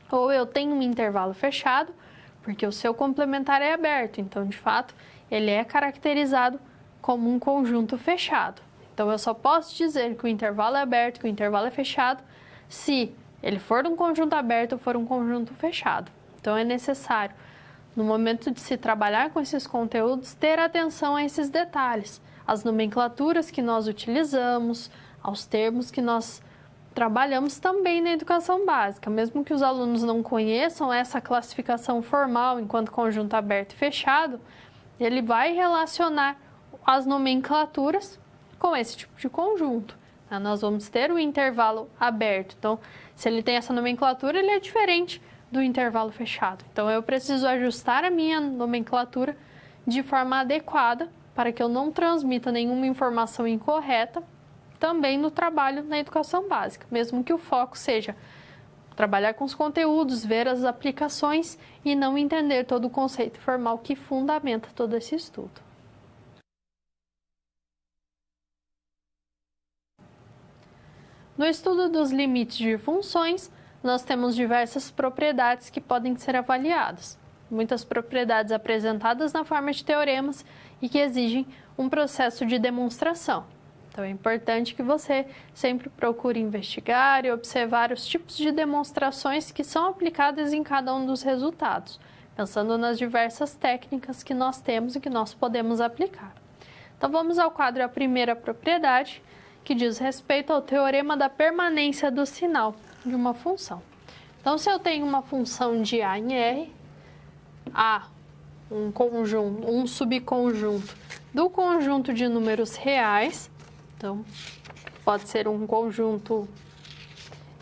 Ou eu tenho um intervalo fechado porque o seu complementar é aberto, então, de fato, ele é caracterizado como um conjunto fechado. Então, eu só posso dizer que o intervalo é aberto, que o intervalo é fechado, se ele for um conjunto aberto ou for um conjunto fechado. Então, é necessário, no momento de se trabalhar com esses conteúdos, ter atenção a esses detalhes, às nomenclaturas que nós utilizamos, aos termos que nós trabalhamos também na educação básica. Mesmo que os alunos não conheçam essa classificação formal enquanto conjunto aberto e fechado, ele vai relacionar as nomenclaturas com esse tipo de conjunto. Nós vamos ter o intervalo aberto. Então, se ele tem essa nomenclatura, ele é diferente do intervalo fechado. Então, eu preciso ajustar a minha nomenclatura de forma adequada para que eu não transmita nenhuma informação incorreta também no trabalho na educação básica, mesmo que o foco seja trabalhar com os conteúdos, ver as aplicações e não entender todo o conceito formal que fundamenta todo esse estudo. No estudo dos limites de funções, nós temos diversas propriedades que podem ser avaliadas. Muitas propriedades apresentadas na forma de teoremas e que exigem um processo de demonstração. Então, é importante que você sempre procure investigar e observar os tipos de demonstrações que são aplicadas em cada um dos resultados, pensando nas diversas técnicas que nós temos e que nós podemos aplicar. Então, vamos ao quadro A Primeira Propriedade, que diz respeito ao teorema da permanência do sinal de uma função. Então, se eu tenho uma função de A em R, A, um subconjunto do conjunto de números reais, então, pode ser um conjunto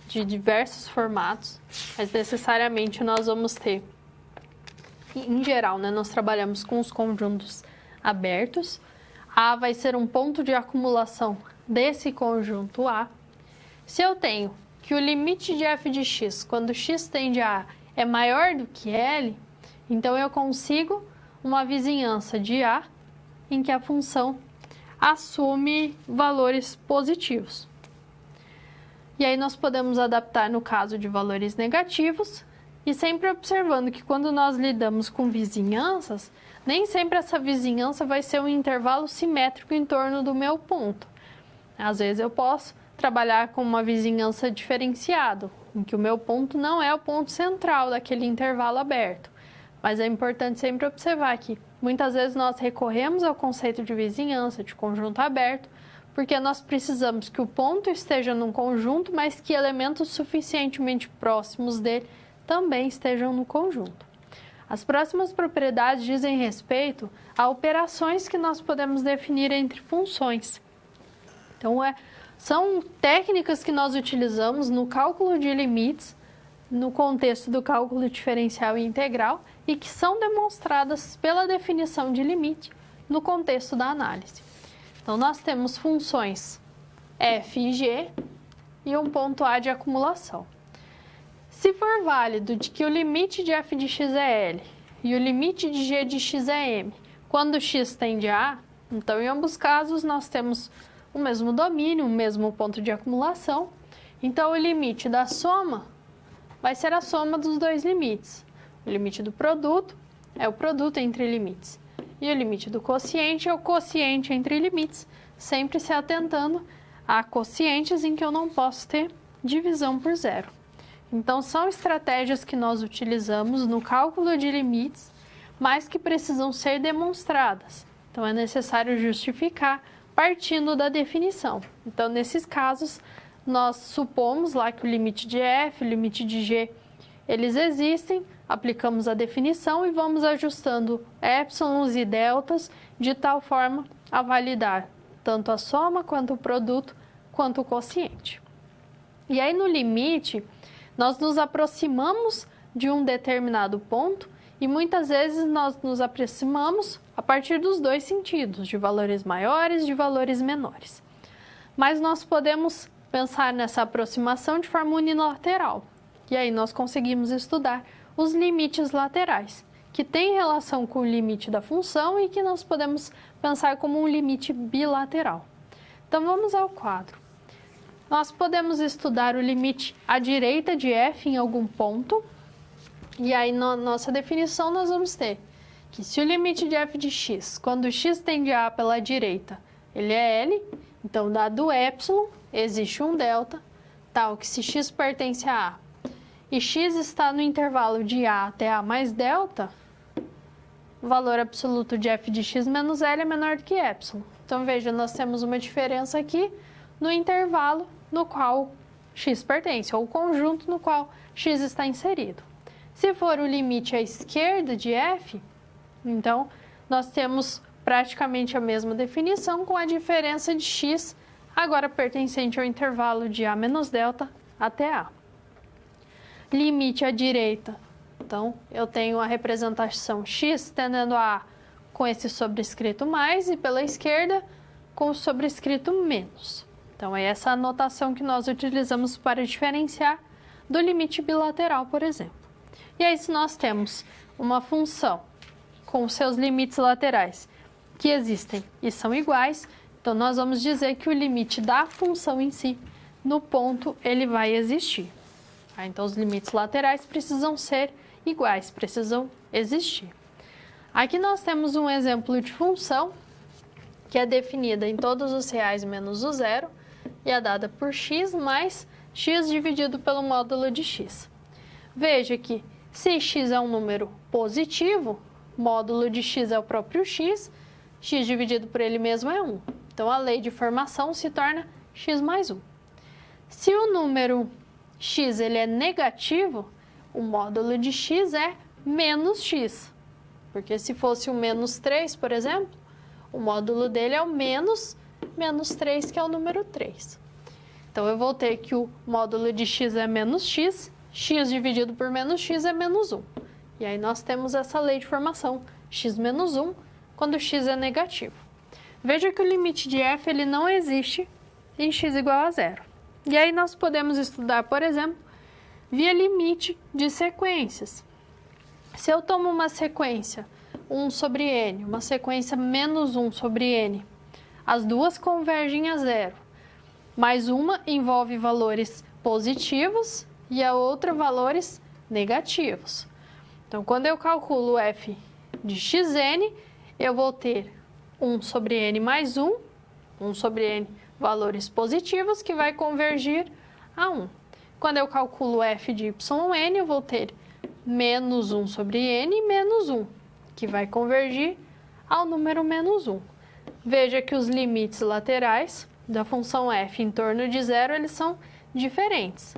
de diversos formatos, mas necessariamente nós vamos ter, em geral, nós trabalhamos com os conjuntos abertos. A vai ser um ponto de acumulação desse conjunto A. Se eu tenho que o limite de f de x, quando x tende a A, é maior do que L, então eu consigo uma vizinhança de A em que a função assume valores positivos. E aí nós podemos adaptar no caso de valores negativos e sempre observando que quando nós lidamos com vizinhanças, nem sempre essa vizinhança vai ser um intervalo simétrico em torno do meu ponto. Às vezes eu posso trabalhar com uma vizinhança diferenciada, em que o meu ponto não é o ponto central daquele intervalo aberto. Mas é importante sempre observar que muitas vezes nós recorremos ao conceito de vizinhança, de conjunto aberto, porque nós precisamos que o ponto esteja num conjunto, mas que elementos suficientemente próximos dele também estejam no conjunto. As próximas propriedades dizem respeito a operações que nós podemos definir entre funções. Então, são técnicas que nós utilizamos no cálculo de limites, no contexto do cálculo diferencial e integral, e que são demonstradas pela definição de limite no contexto da análise. Então, nós temos funções f e g e um ponto A de acumulação. Se for válido de que o limite de f de x é L e o limite de g de x é M, quando x tende a A, então, em ambos casos, nós temos o mesmo domínio, o mesmo ponto de acumulação. Então, o limite da soma vai ser a soma dos dois limites. O limite do produto é o produto entre limites. E o limite do quociente é o quociente entre limites, sempre se atentando a quocientes em que eu não posso ter divisão por zero. Então, são estratégias que nós utilizamos no cálculo de limites, mas que precisam ser demonstradas. Então, é necessário justificar partindo da definição. Então, nesses casos, nós supomos lá que o limite de f, o limite de g, eles existem, aplicamos a definição e vamos ajustando épsilons e deltas de tal forma a validar tanto a soma, quanto o produto, quanto o quociente. E aí, no limite, nós nos aproximamos de um determinado ponto e muitas vezes nós nos aproximamos a partir dos dois sentidos, de valores maiores e de valores menores. Mas nós podemos pensar nessa aproximação de forma unilateral. E aí nós conseguimos estudar os limites laterais, que têm relação com o limite da função e que nós podemos pensar como um limite bilateral. Então, vamos ao quadro. Nós podemos estudar o limite à direita de f em algum ponto. E aí, na nossa definição, nós vamos ter que se o limite de f de x, quando x tende a A pela direita, ele é L, então, dado epsilon, existe um delta, tal que se x pertence a A e x está no intervalo de A até A mais delta, o valor absoluto de f de x menos L é menor do que epsilon. Então, veja, nós temos uma diferença aqui no intervalo no qual x pertence, ou o conjunto no qual x está inserido. Se for o limite à esquerda de f, então, nós temos praticamente a mesma definição com a diferença de x, agora pertencente ao intervalo de A menos delta até A. Limite à direita. Então, eu tenho a representação x tendendo a A com esse sobrescrito mais e pela esquerda com o sobrescrito menos. Então, é essa a notação que nós utilizamos para diferenciar do limite bilateral, por exemplo. E aí, se nós temos uma função com seus limites laterais que existem e são iguais, então nós vamos dizer que o limite da função em si, no ponto, ele vai existir. Então, os limites laterais precisam ser iguais, precisam existir. Aqui nós temos um exemplo de função que é definida em todos os reais menos o zero e é dada por x mais x dividido pelo módulo de x. Veja que se x é um número positivo, módulo de x é o próprio x dividido por ele mesmo é 1. Então, a lei de formação se torna x mais 1. Se o número x ele é negativo, o módulo de x é menos x. Porque se fosse o menos 3, por exemplo, o módulo dele é o menos 3, que é o número 3. Então, eu vou ter que o módulo de x é menos x dividido por menos x é menos 1. E aí, nós temos essa lei de formação, x menos 1, quando x é negativo. Veja que o limite de f ele não existe em x igual a zero. E aí, nós podemos estudar, por exemplo, via limite de sequências. Se eu tomo uma sequência 1 sobre n, uma sequência menos 1 sobre n, as duas convergem a zero, mas uma envolve valores positivos e a outra valores negativos. Então, quando eu calculo f de xn, eu vou ter 1 sobre n mais 1 sobre n valores positivos, que vai convergir a 1. Quando eu calculo f de yn, eu vou ter menos 1 sobre n menos 1, que vai convergir ao número menos 1. Veja que os limites laterais da função f em torno de zero, eles são diferentes.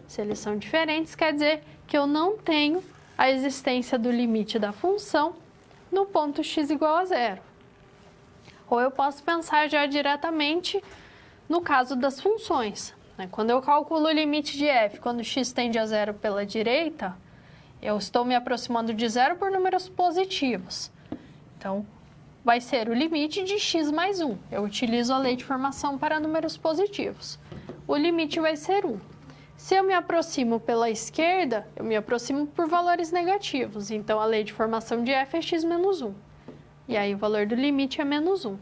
Se eles são diferentes, quer dizer que eu não tenho a existência do limite da função no ponto x igual a zero. Ou eu posso pensar já diretamente no caso das funções. Quando eu calculo o limite de f, quando x tende a zero pela direita, eu estou me aproximando de zero por números positivos. Então, vai ser o limite de x mais 1. Eu utilizo a lei de formação para números positivos. O limite vai ser 1. Se eu me aproximo pela esquerda, eu me aproximo por valores negativos. Então, a lei de formação de f é x menos 1. E aí, o valor do limite é menos 1.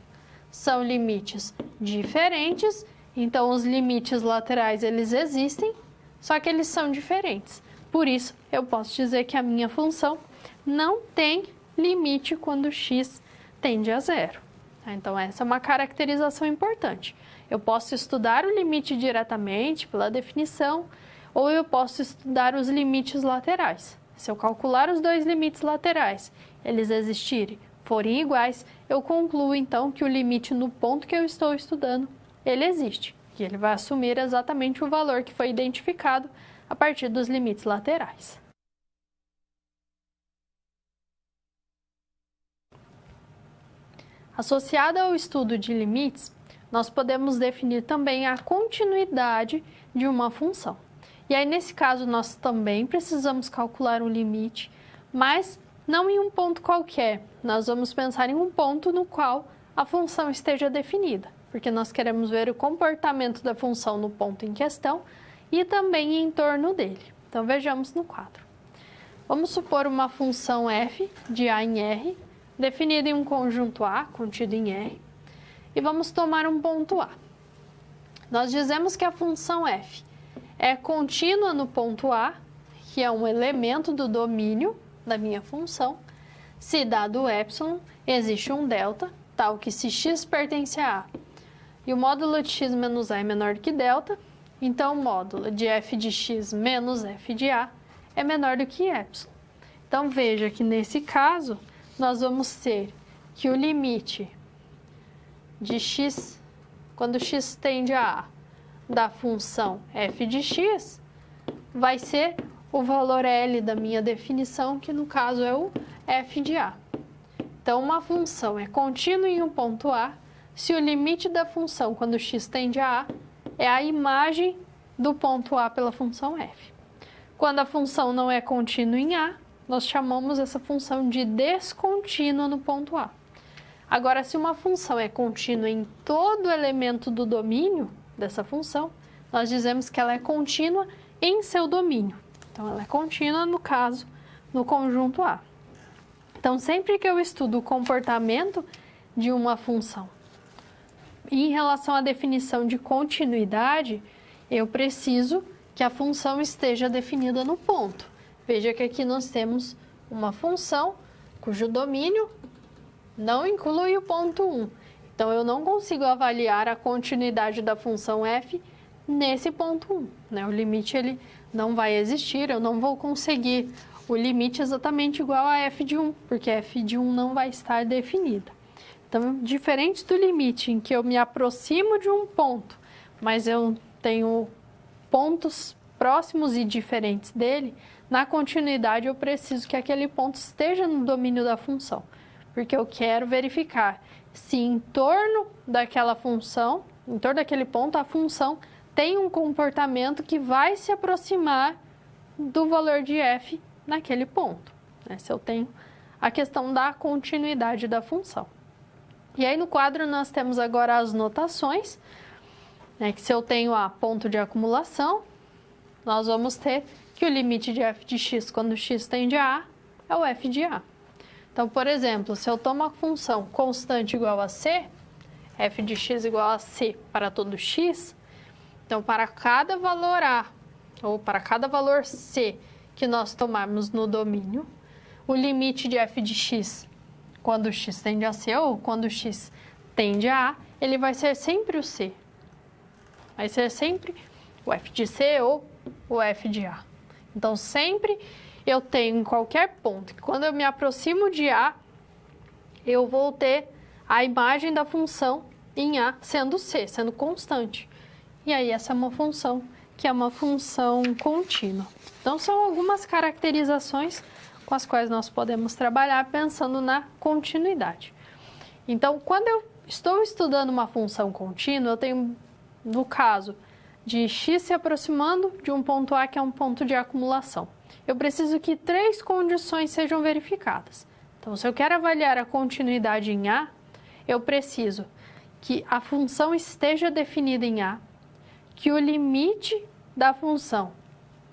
São limites diferentes, então os limites laterais eles existem, só que eles são diferentes. Por isso, eu posso dizer que a minha função não tem limite quando x tende a zero. Então, essa é uma caracterização importante. Eu posso estudar o limite diretamente, pela definição, ou eu posso estudar os limites laterais. Se eu calcular os dois limites laterais, eles existirem, forem iguais, eu concluo, então, que o limite no ponto que eu estou estudando, ele existe. E ele vai assumir exatamente o valor que foi identificado a partir dos limites laterais. Associada ao estudo de limites, nós podemos definir também a continuidade de uma função. E aí, nesse caso, nós também precisamos calcular um limite, mas não em um ponto qualquer. Nós vamos pensar em um ponto no qual a função esteja definida, porque nós queremos ver o comportamento da função no ponto em questão e também em torno dele. Então, vejamos no quadro. Vamos supor uma função f de a em R, definida em um conjunto A, contido em R, e vamos tomar um ponto A. Nós dizemos que a função f é contínua no ponto A, que é um elemento do domínio da minha função, se dado epsilon, existe um delta, tal que se x pertence a A e o módulo de x menos A é menor do que delta, então o módulo de f de x menos f de A é menor do que epsilon. Então, veja que nesse caso, nós vamos ter que o limite de x, quando x tende a A, da função f de x, vai ser o valor L da minha definição, que no caso é o f de A. Então, uma função é contínua em um ponto A, se o limite da função, quando x tende a A, é a imagem do ponto A pela função f. Quando a função não é contínua em A, nós chamamos essa função de descontínua no ponto A. Agora, se uma função é contínua em todo elemento do domínio dessa função, nós dizemos que ela é contínua em seu domínio. Então, ela é contínua, no caso, no conjunto A. Então, sempre que eu estudo o comportamento de uma função em relação à definição de continuidade, eu preciso que a função esteja definida no ponto. Veja que aqui nós temos uma função cujo domínio não inclui o ponto 1. Então, eu não consigo avaliar a continuidade da função f nesse ponto 1. Né? O limite ele não vai existir, eu não vou conseguir o limite exatamente igual a f de 1, porque f de 1 não vai estar definida. Então, diferente do limite em que eu me aproximo de um ponto, mas eu tenho pontos próximos e diferentes dele, na continuidade eu preciso que aquele ponto esteja no domínio da função, porque eu quero verificar se em torno daquela função, em torno daquele ponto, a função tem um comportamento que vai se aproximar do valor de f naquele ponto, né? Se eu tenho a questão da continuidade da função. E aí no quadro nós temos agora as notações, né, que se eu tenho a ponto de acumulação, nós vamos ter que o limite de f de x quando x tende a A é o f de A. Então, por exemplo, se eu tomo a função constante igual a c, f de x igual a c para todo x, então para cada valor A ou para cada valor c que nós tomarmos no domínio, o limite de f de x quando x tende a c ou quando x tende a A, ele vai ser sempre o c. Vai ser sempre o f de c ou o f de A. Então, sempre eu tenho em qualquer ponto que quando eu me aproximo de A, eu vou ter a imagem da função em A sendo c, sendo constante. E aí, essa é uma função que é uma função contínua. Então, são algumas caracterizações com as quais nós podemos trabalhar pensando na continuidade. Então, quando eu estou estudando uma função contínua, eu tenho, no caso de x se aproximando de um ponto A, que é um ponto de acumulação, eu preciso que 3 condições sejam verificadas. Então, se eu quero avaliar a continuidade em A, eu preciso que a função esteja definida em A, que o limite da função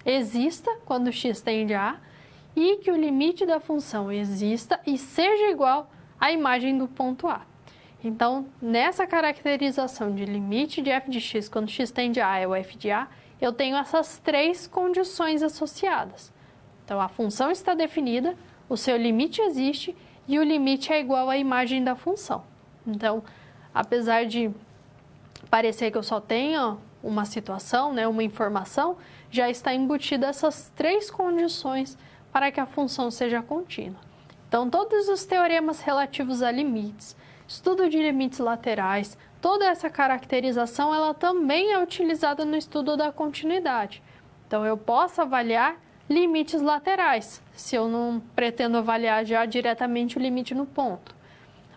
exista quando x tende a A e que o limite da função exista e seja igual à imagem do ponto A. Então, nessa caracterização de limite de f de x quando x tende a A é o f de A, eu tenho essas 3 condições associadas. Então, a função está definida, o seu limite existe e o limite é igual à imagem da função. Então, apesar de parecer que eu só tenho uma situação, né, uma informação, já está embutida essas 3 condições para que a função seja contínua. Então, todos os teoremas relativos a limites, estudo de limites laterais, toda essa caracterização, ela também é utilizada no estudo da continuidade. Então, eu posso avaliar limites laterais, se eu não pretendo avaliar já diretamente o limite no ponto.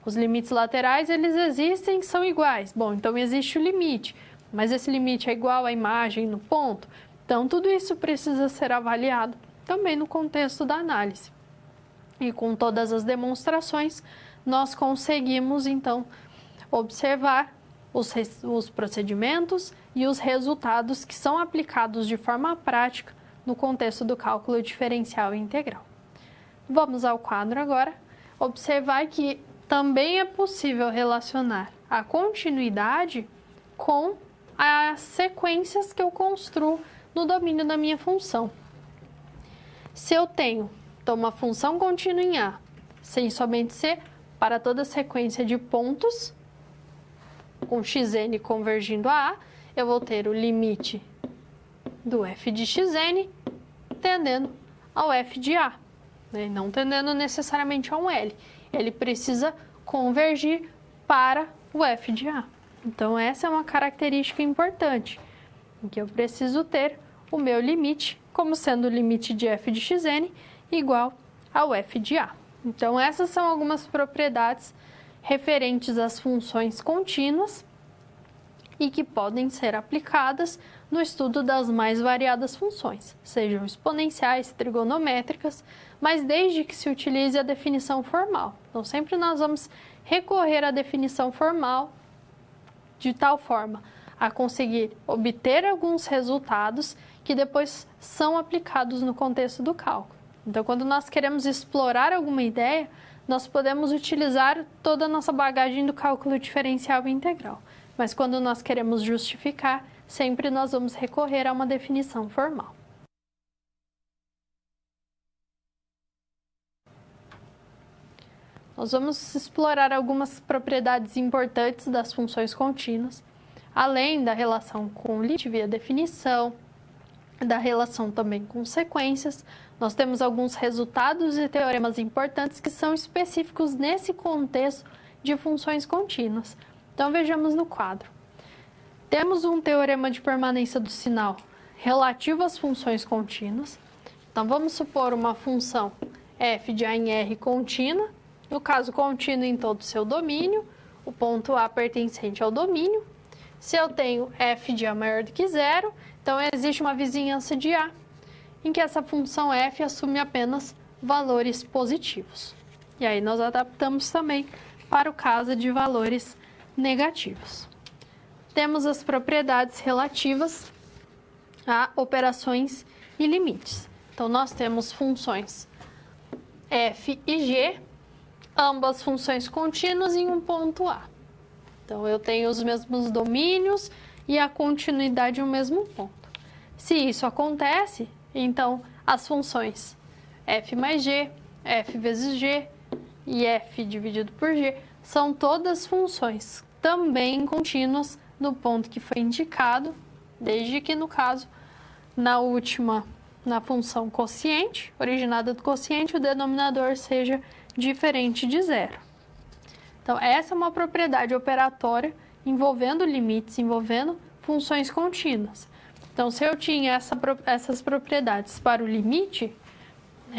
Os limites laterais, eles existem, são iguais. Bom, então existe o limite, mas esse limite é igual à imagem no ponto. Então, tudo isso precisa ser avaliado também no contexto da análise. E com todas as demonstrações, nós conseguimos, então, observar os procedimentos e os resultados que são aplicados de forma prática no contexto do cálculo diferencial e integral. Vamos ao quadro agora, observar que também é possível relacionar a continuidade com as sequências que eu construo no domínio da minha função. Se eu tenho, então, uma função contínua em A, sem somente C, para toda sequência de pontos, com xn convergindo a A, eu vou ter o limite do f de xn tendendo ao f de A, né? Não tendendo necessariamente a um L. Ele precisa convergir para o f de A. Então, essa é uma característica importante, em que eu preciso ter o meu limite como sendo o limite de f de xn igual ao f de A. Então, essas são algumas propriedades referentes às funções contínuas e que podem ser aplicadas no estudo das mais variadas funções, sejam exponenciais, trigonométricas, mas desde que se utilize a definição formal. Então, sempre nós vamos recorrer à definição formal de tal forma a conseguir obter alguns resultados que depois são aplicados no contexto do cálculo. Então, quando nós queremos explorar alguma ideia, nós podemos utilizar toda a nossa bagagem do cálculo diferencial e integral. Mas quando nós queremos justificar, sempre nós vamos recorrer a uma definição formal. Nós vamos explorar algumas propriedades importantes das funções contínuas, além da relação com limite via definição, da relação também com sequências. Nós temos alguns resultados e teoremas importantes que são específicos nesse contexto de funções contínuas. Então, vejamos no quadro. Temos um teorema de permanência do sinal relativo às funções contínuas. Então, vamos supor uma função f de a em R contínua, no caso contínua em todo o seu domínio, o ponto A pertencente ao domínio. Se eu tenho f de a maior do que zero, então existe uma vizinhança de A, em que essa função f assume apenas valores positivos. E aí nós adaptamos também para o caso de valores negativos. Temos as propriedades relativas a operações e limites. Então, nós temos funções f e g, ambas funções contínuas em um ponto A. Então, eu tenho os mesmos domínios e a continuidade no mesmo ponto. Se isso acontece, então as funções f mais g, f vezes g e f dividido por g são todas funções também contínuas no ponto que foi indicado, desde que, no caso, na função quociente, originada do quociente, o denominador seja diferente de zero. Então, essa é uma propriedade operatória envolvendo limites, envolvendo funções contínuas. Então, se eu tinha essas propriedades para o limite,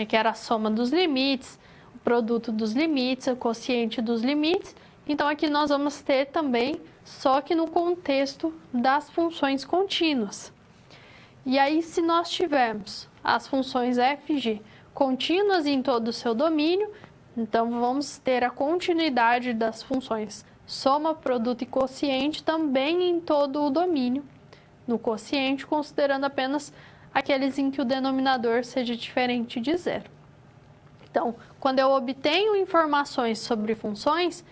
que era a soma dos limites, o produto dos limites, o quociente dos limites, então aqui nós vamos ter também, só que no contexto das funções contínuas. E aí, se nós tivermos as funções f e g contínuas em todo o seu domínio, então vamos ter a continuidade das funções soma, produto e quociente também em todo o domínio, no quociente, considerando apenas aqueles em que o denominador seja diferente de zero. Então, quando eu obtenho informações sobre funções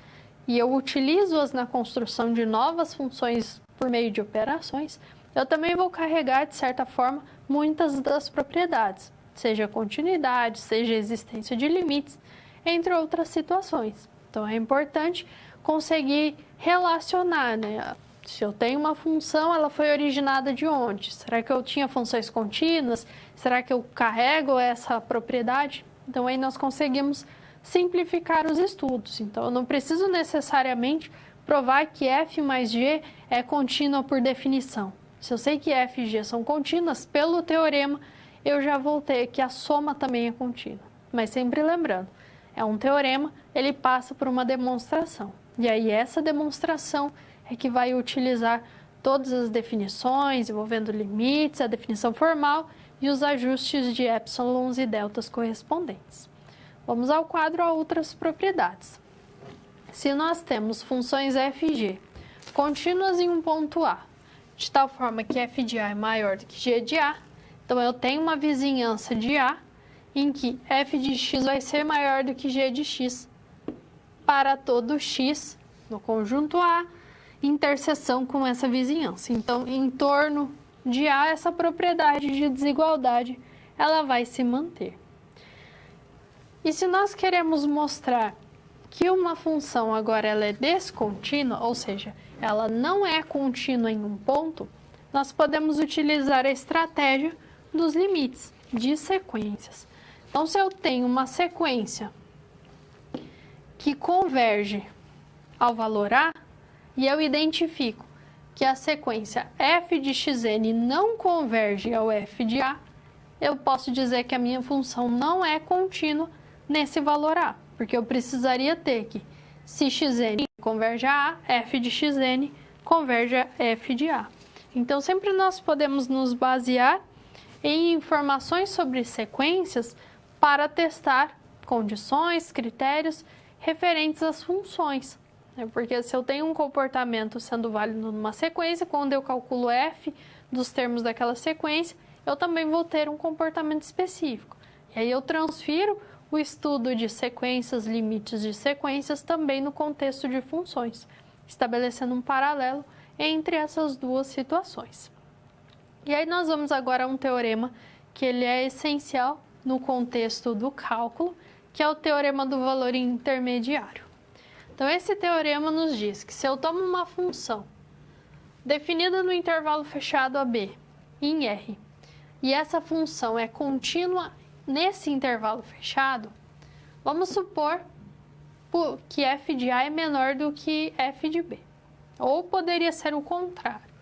e eu utilizo-as na construção de novas funções por meio de operações, eu também vou carregar, de certa forma, muitas das propriedades, seja continuidade, seja existência de limites, entre outras situações. Então, é importante conseguir relacionar, né? Se eu tenho uma função, ela foi originada de onde? Será que eu tinha funções contínuas? Será que eu carrego essa propriedade? Então, aí nós conseguimos simplificar os estudos. Então, eu não preciso necessariamente provar que f mais g é contínua por definição. Se eu sei que f e g são contínuas, pelo teorema, eu já vou ter que a soma também é contínua. Mas sempre lembrando, é um teorema, ele passa por uma demonstração. E aí, essa demonstração é que vai utilizar todas as definições, envolvendo limites, a definição formal e os ajustes de épsilons e deltas correspondentes. Vamos ao quadro a outras propriedades. Se nós temos funções f e g contínuas em um ponto A, de tal forma que f de A é maior do que g de A, então eu tenho uma vizinhança de A em que f de x vai ser maior do que g de x para todo x no conjunto A, interseção com essa vizinhança. Então, em torno de A, essa propriedade de desigualdade, ela vai se manter. E se nós queremos mostrar que uma função agora ela é descontínua, ou seja, ela não é contínua em um ponto, nós podemos utilizar a estratégia dos limites de sequências. Então, se eu tenho uma sequência que converge ao valor A, e eu identifico que a sequência f de xn não converge ao f de A, eu posso dizer que a minha função não é contínua nesse valor A, porque eu precisaria ter que, se xn converge a A, f de xn converge a f de A. Então, sempre nós podemos nos basear em informações sobre sequências para testar condições, critérios referentes às funções. né? Porque se eu tenho um comportamento sendo válido numa sequência, quando eu calculo f dos termos daquela sequência, eu também vou ter um comportamento específico. E aí eu transfiro o estudo de sequências, limites de sequências também no contexto de funções, estabelecendo um paralelo entre essas duas situações. E aí nós vamos agora a um teorema que ele é essencial no contexto do cálculo, que é o teorema do valor intermediário. Então esse teorema nos diz que se eu tomo uma função definida no intervalo fechado AB em R, e essa função é contínua nesse intervalo fechado, vamos supor que f de A é menor do que f de B, ou poderia ser o contrário.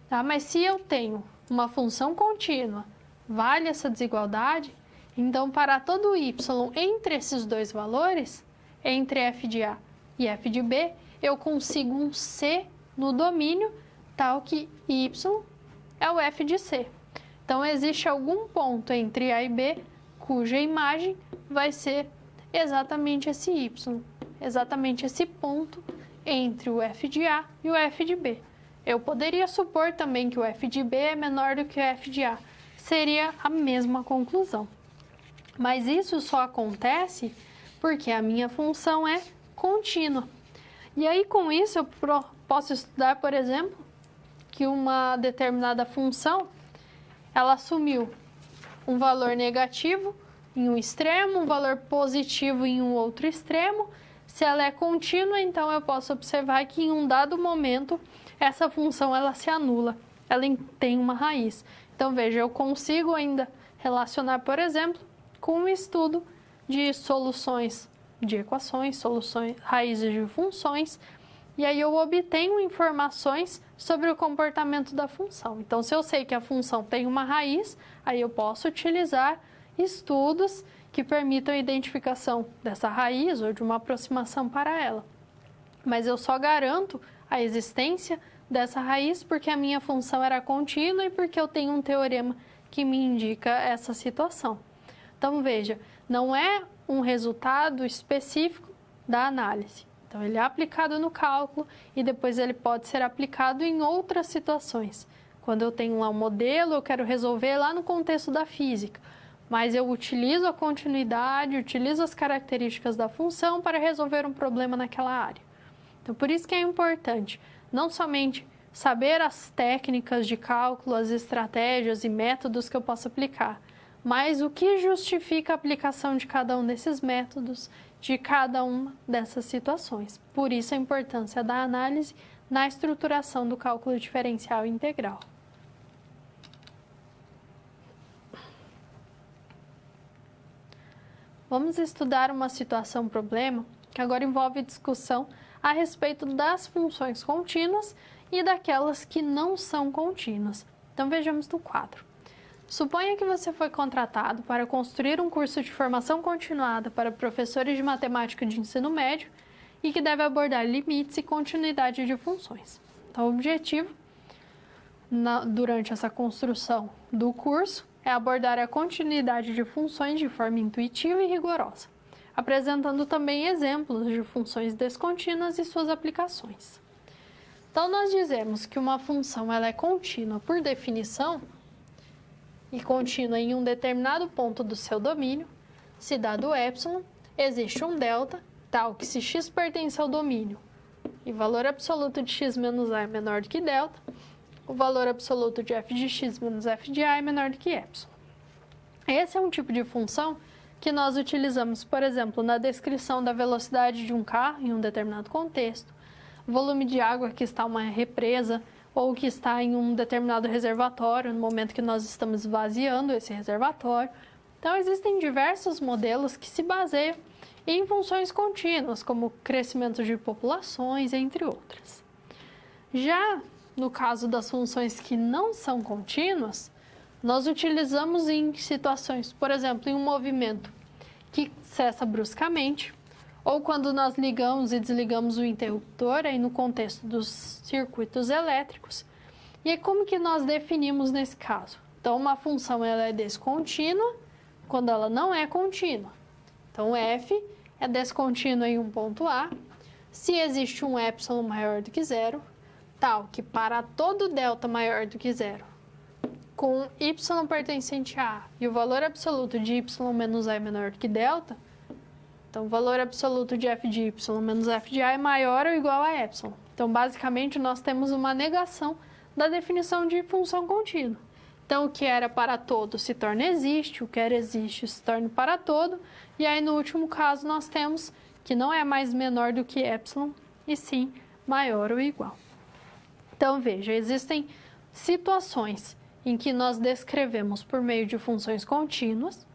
Tá? Mas se eu tenho uma função contínua, vale essa desigualdade, então para todo y entre esses dois valores, entre f de A e f de B, eu consigo um C no domínio tal que y é o f de C. Então existe algum ponto entre A e B cuja imagem vai ser exatamente esse y, exatamente esse ponto entre o f de A e o f de B. Eu poderia supor também que o f de B é menor do que o f de A. Seria a mesma conclusão. Mas isso só acontece porque a minha função é contínua. E aí, com isso, eu posso estudar, por exemplo, que uma determinada função, ela assumiu um valor negativo em um extremo, um valor positivo em um outro extremo. Se ela é contínua, então eu posso observar que em um dado momento, essa função ela se anula, ela tem uma raiz. Então, veja, eu consigo ainda relacionar, por exemplo, com o estudo de soluções de equações, raízes de funções, e aí eu obtenho informações sobre o comportamento da função. Então, se eu sei que a função tem uma raiz, aí eu posso utilizar estudos que permitam a identificação dessa raiz ou de uma aproximação para ela. Mas eu só garanto a existência dessa raiz porque a minha função era contínua e porque eu tenho um teorema que me indica essa situação. Então, veja, não é um resultado específico da análise. Então, ele é aplicado no cálculo e depois ele pode ser aplicado em outras situações. Quando eu tenho lá um modelo, eu quero resolver lá no contexto da física, mas eu utilizo a continuidade, utilizo as características da função para resolver um problema naquela área. Então, por isso que é importante não somente saber as técnicas de cálculo, as estratégias e métodos que eu posso aplicar, mas o que justifica a aplicação de cada um desses métodos, de cada uma dessas situações. Por isso a importância da análise na estruturação do cálculo diferencial integral. Vamos estudar uma situação-problema que agora envolve discussão a respeito das funções contínuas e daquelas que não são contínuas. Então vejamos no quadro. Suponha que você foi contratado para construir um curso de formação continuada para professores de matemática de ensino médio e que deve abordar limites e continuidade de funções. Então, o objetivo, durante essa construção do curso, é abordar a continuidade de funções de forma intuitiva e rigorosa, apresentando também exemplos de funções descontínuas e suas aplicações. Então, nós dizemos que uma função ela é contínua por definição e contínua em um determinado ponto do seu domínio, se dado epsilon, existe um delta, tal que se x pertence ao domínio e valor absoluto de x menos a é menor do que delta, o valor absoluto de f de x menos f de a é menor do que epsilon. Esse é um tipo de função que nós utilizamos, por exemplo, na descrição da velocidade de um carro em um determinado contexto, volume de água que está em uma represa, ou que está em um determinado reservatório, no momento que nós estamos esvaziando esse reservatório. Então, existem diversos modelos que se baseiam em funções contínuas, como crescimento de populações, entre outras. Já no caso das funções que não são contínuas, nós utilizamos em situações, por exemplo, em um movimento que cessa bruscamente, ou quando nós ligamos e desligamos o interruptor, aí no contexto dos circuitos elétricos. E aí, como que nós definimos nesse caso? Então, uma função ela é descontínua quando ela não é contínua. Então, f é descontínua em um ponto A, se existe um epsilon maior do que zero, tal que para todo delta maior do que zero, com y pertencente a e o valor absoluto de y menos a é menor do que delta, então o valor absoluto de f de y menos f de a é maior ou igual a epsilon. Então, basicamente, nós temos uma negação da definição de função contínua. Então, o que era para todo se torna existe, o que era existe se torna para todo, e aí no último caso nós temos que não é mais menor do que epsilon, e sim maior ou igual. Então, veja, existem situações em que nós descrevemos por meio de funções contínuas,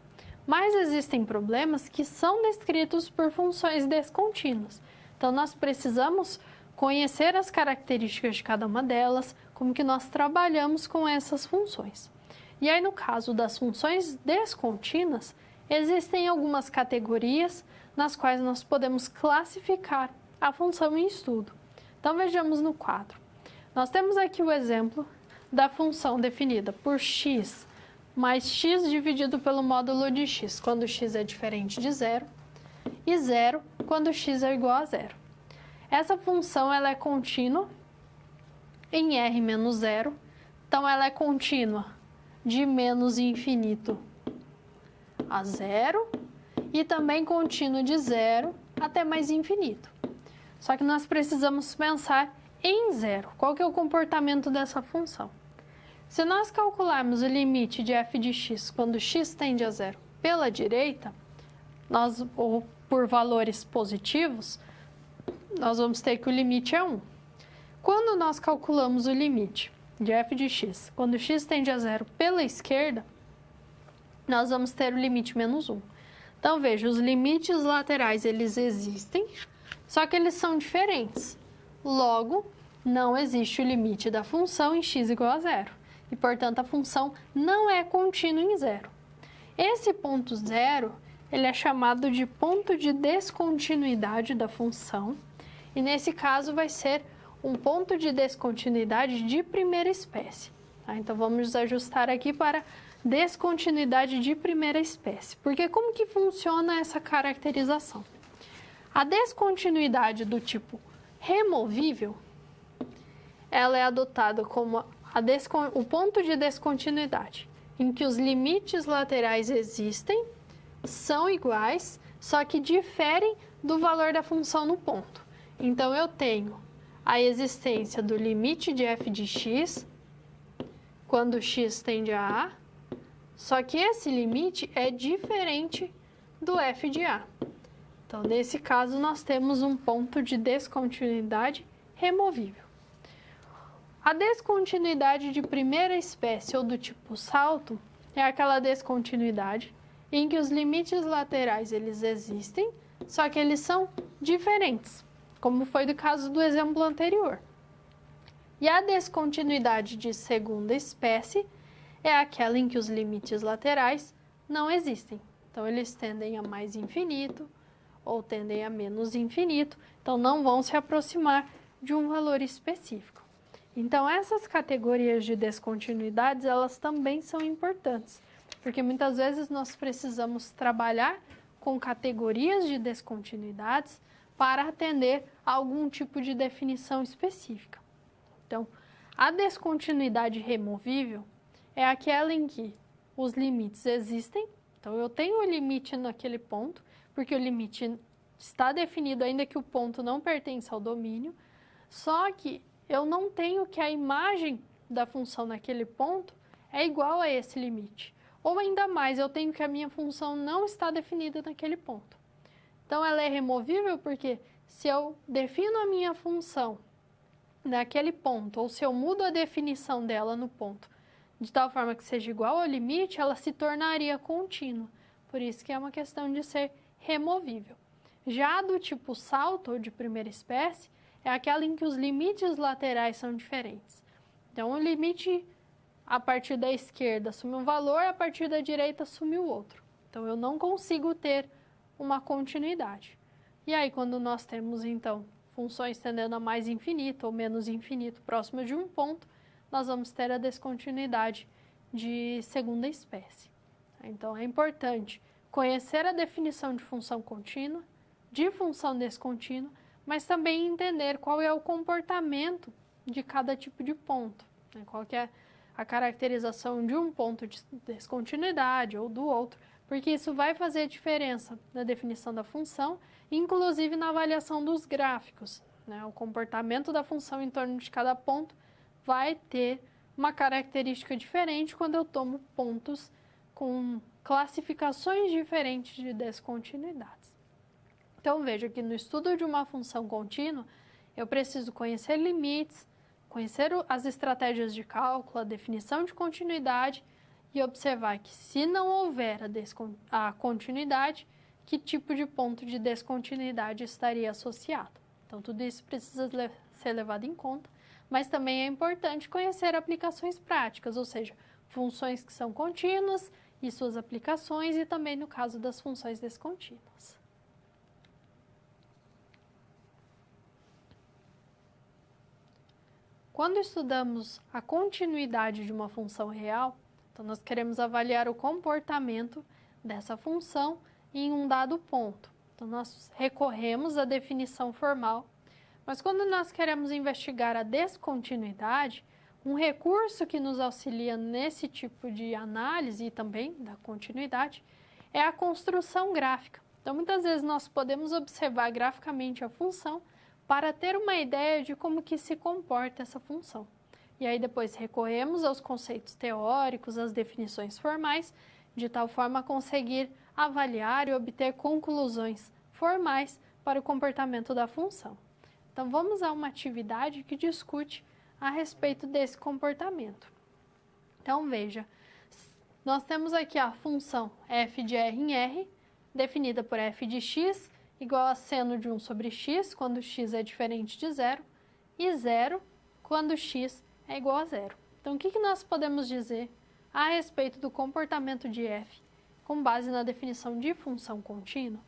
mas existem problemas que são descritos por funções descontínuas. Então, nós precisamos conhecer as características de cada uma delas, como que nós trabalhamos com essas funções. E aí, no caso das funções descontínuas, existem algumas categorias nas quais nós podemos classificar a função em estudo. Então, vejamos no quadro. Nós temos aqui o exemplo da função definida por x mais x dividido pelo módulo de x, quando x é diferente de zero, e zero quando x é igual a zero. Essa função ela é contínua em R menos zero, então ela é contínua de menos infinito a zero e também contínua de zero até mais infinito. Só que nós precisamos pensar em zero. Qual que é o comportamento dessa função? Se nós calcularmos o limite de f de x quando x tende a zero pela direita, ou por valores positivos, nós vamos ter que o limite é 1. Quando nós calculamos o limite de f de x, quando x tende a zero pela esquerda, nós vamos ter o limite menos 1. Então, veja, os limites laterais, eles existem, só que eles são diferentes. Logo, não existe o limite da função em x igual a zero. E, portanto, a função não é contínua em zero. Esse ponto zero, ele é chamado de ponto de descontinuidade da função, e nesse caso vai ser um ponto de descontinuidade de primeira espécie. Tá? Então, vamos ajustar aqui para descontinuidade de primeira espécie. Porque como que funciona essa caracterização? A descontinuidade do tipo removível, ela é adotada como o ponto de descontinuidade, em que os limites laterais existem, são iguais, só que diferem do valor da função no ponto. Então, eu tenho a existência do limite de f de x, quando x tende a, só que esse limite é diferente do f de a. Então, nesse caso, nós temos um ponto de descontinuidade removível. A descontinuidade de primeira espécie ou do tipo salto é aquela descontinuidade em que os limites laterais eles existem, só que eles são diferentes, como foi do caso do exemplo anterior. E a descontinuidade de segunda espécie é aquela em que os limites laterais não existem. Então, eles tendem a mais infinito ou tendem a menos infinito, então não vão se aproximar de um valor específico. Então, essas categorias de descontinuidades, elas também são importantes, porque muitas vezes nós precisamos trabalhar com categorias de descontinuidades para atender a algum tipo de definição específica. Então, a descontinuidade removível é aquela em que os limites existem, então eu tenho o limite naquele ponto, porque o limite está definido ainda que o ponto não pertence ao domínio, só que eu não tenho que a imagem da função naquele ponto é igual a esse limite. Ou ainda mais, eu tenho que a minha função não está definida naquele ponto. Então, ela é removível porque se eu defino a minha função naquele ponto, ou se eu mudo a definição dela no ponto, de tal forma que seja igual ao limite, ela se tornaria contínua. Por isso que é uma questão de ser removível. Já do tipo salto, ou de primeira espécie, é aquela em que os limites laterais são diferentes. Então, o limite a partir da esquerda assume um valor, a partir da direita assume o outro. Então, eu não consigo ter uma continuidade. E aí, quando nós temos, então, funções tendendo a mais infinito ou menos infinito próximas de um ponto, nós vamos ter a descontinuidade de segunda espécie. Então, é importante conhecer a definição de função contínua, de função descontínua, mas também entender qual é o comportamento de cada tipo de ponto, né? Qual que é a caracterização de um ponto de descontinuidade ou do outro, porque isso vai fazer diferença na definição da função, inclusive na avaliação dos gráficos, né? O comportamento da função em torno de cada ponto vai ter uma característica diferente quando eu tomo pontos com classificações diferentes de descontinuidades. Então, veja que no estudo de uma função contínua, eu preciso conhecer limites, conhecer as estratégias de cálculo, a definição de continuidade e observar que, se não houver a continuidade, que tipo de ponto de descontinuidade estaria associado. Então, tudo isso precisa ser levado em conta, mas também é importante conhecer aplicações práticas, ou seja, funções que são contínuas e suas aplicações, e também no caso das funções descontínuas. Quando estudamos a continuidade de uma função real, então nós queremos avaliar o comportamento dessa função em um dado ponto. Então nós recorremos à definição formal, mas quando nós queremos investigar a descontinuidade, um recurso que nos auxilia nesse tipo de análise e também da continuidade é a construção gráfica. Então muitas vezes nós podemos observar graficamente a função para ter uma ideia de como que se comporta essa função. E aí depois recorremos aos conceitos teóricos, às definições formais, de tal forma a conseguir avaliar e obter conclusões formais para o comportamento da função. Então vamos a uma atividade que discute a respeito desse comportamento. Então veja, nós temos aqui a função f de r em r, definida por f de x, igual a seno de 1 sobre x, quando x é diferente de zero, e zero, quando x é igual a zero. Então, o que nós podemos dizer a respeito do comportamento de f com base na definição de função contínua?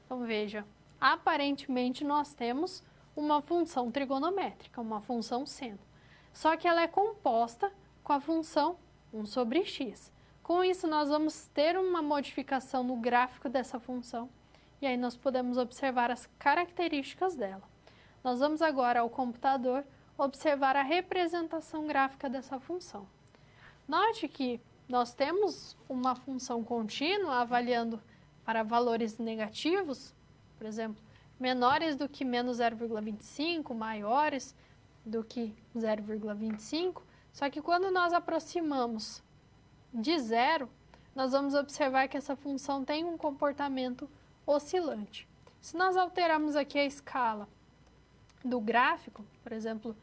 Então, veja, aparentemente nós temos uma função trigonométrica, uma função seno, só que ela é composta com a função 1 sobre x. Com isso, nós vamos ter uma modificação no gráfico dessa função, e aí nós podemos observar as características dela. Nós vamos agora ao computador observar a representação gráfica dessa função. Note que nós temos uma função contínua avaliando para valores negativos, por exemplo, menores do que menos 0,25, maiores do que 0,25, só que quando nós aproximamos de zero, nós vamos observar que essa função tem um comportamento oscilante. Se nós alterarmos aqui a escala do gráfico, por exemplo,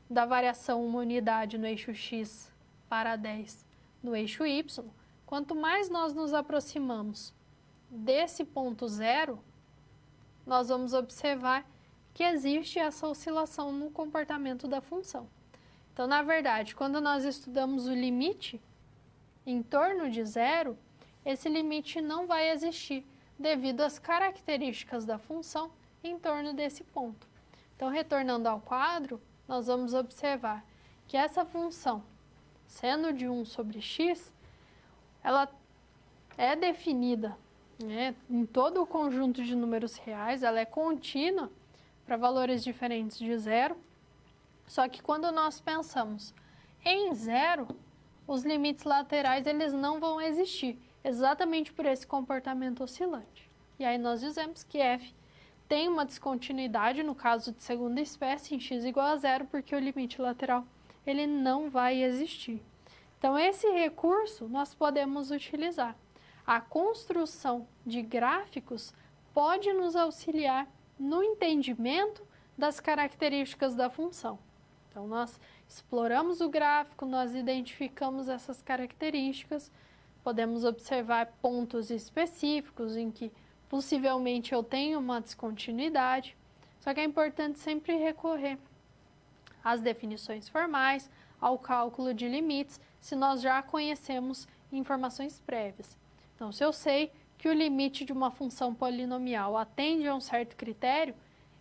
da variação uma unidade no eixo x para 10 no eixo y, quanto mais nós nos aproximamos desse ponto zero, nós vamos observar que existe essa oscilação no comportamento da função. Então, na verdade, quando nós estudamos o limite em torno de zero, esse limite não vai existir, devido às características da função em torno desse ponto. Então, retornando ao quadro, nós vamos observar que essa função, seno de 1 sobre x, ela é definida, né, em todo o conjunto de números reais, ela é contínua para valores diferentes de zero, só que quando nós pensamos em zero, os limites laterais eles não vão existir, exatamente por esse comportamento oscilante. E aí nós dizemos que f tem uma descontinuidade no caso de segunda espécie em x igual a zero, porque o limite lateral ele não vai existir. Então esse recurso nós podemos utilizar. A construção de gráficos pode nos auxiliar no entendimento das características da função. Então nós exploramos o gráfico, nós identificamos essas características, podemos observar pontos específicos em que possivelmente eu tenho uma descontinuidade, só que é importante sempre recorrer às definições formais, ao cálculo de limites, se nós já conhecemos informações prévias. Então, se eu sei que o limite de uma função polinomial atende a um certo critério,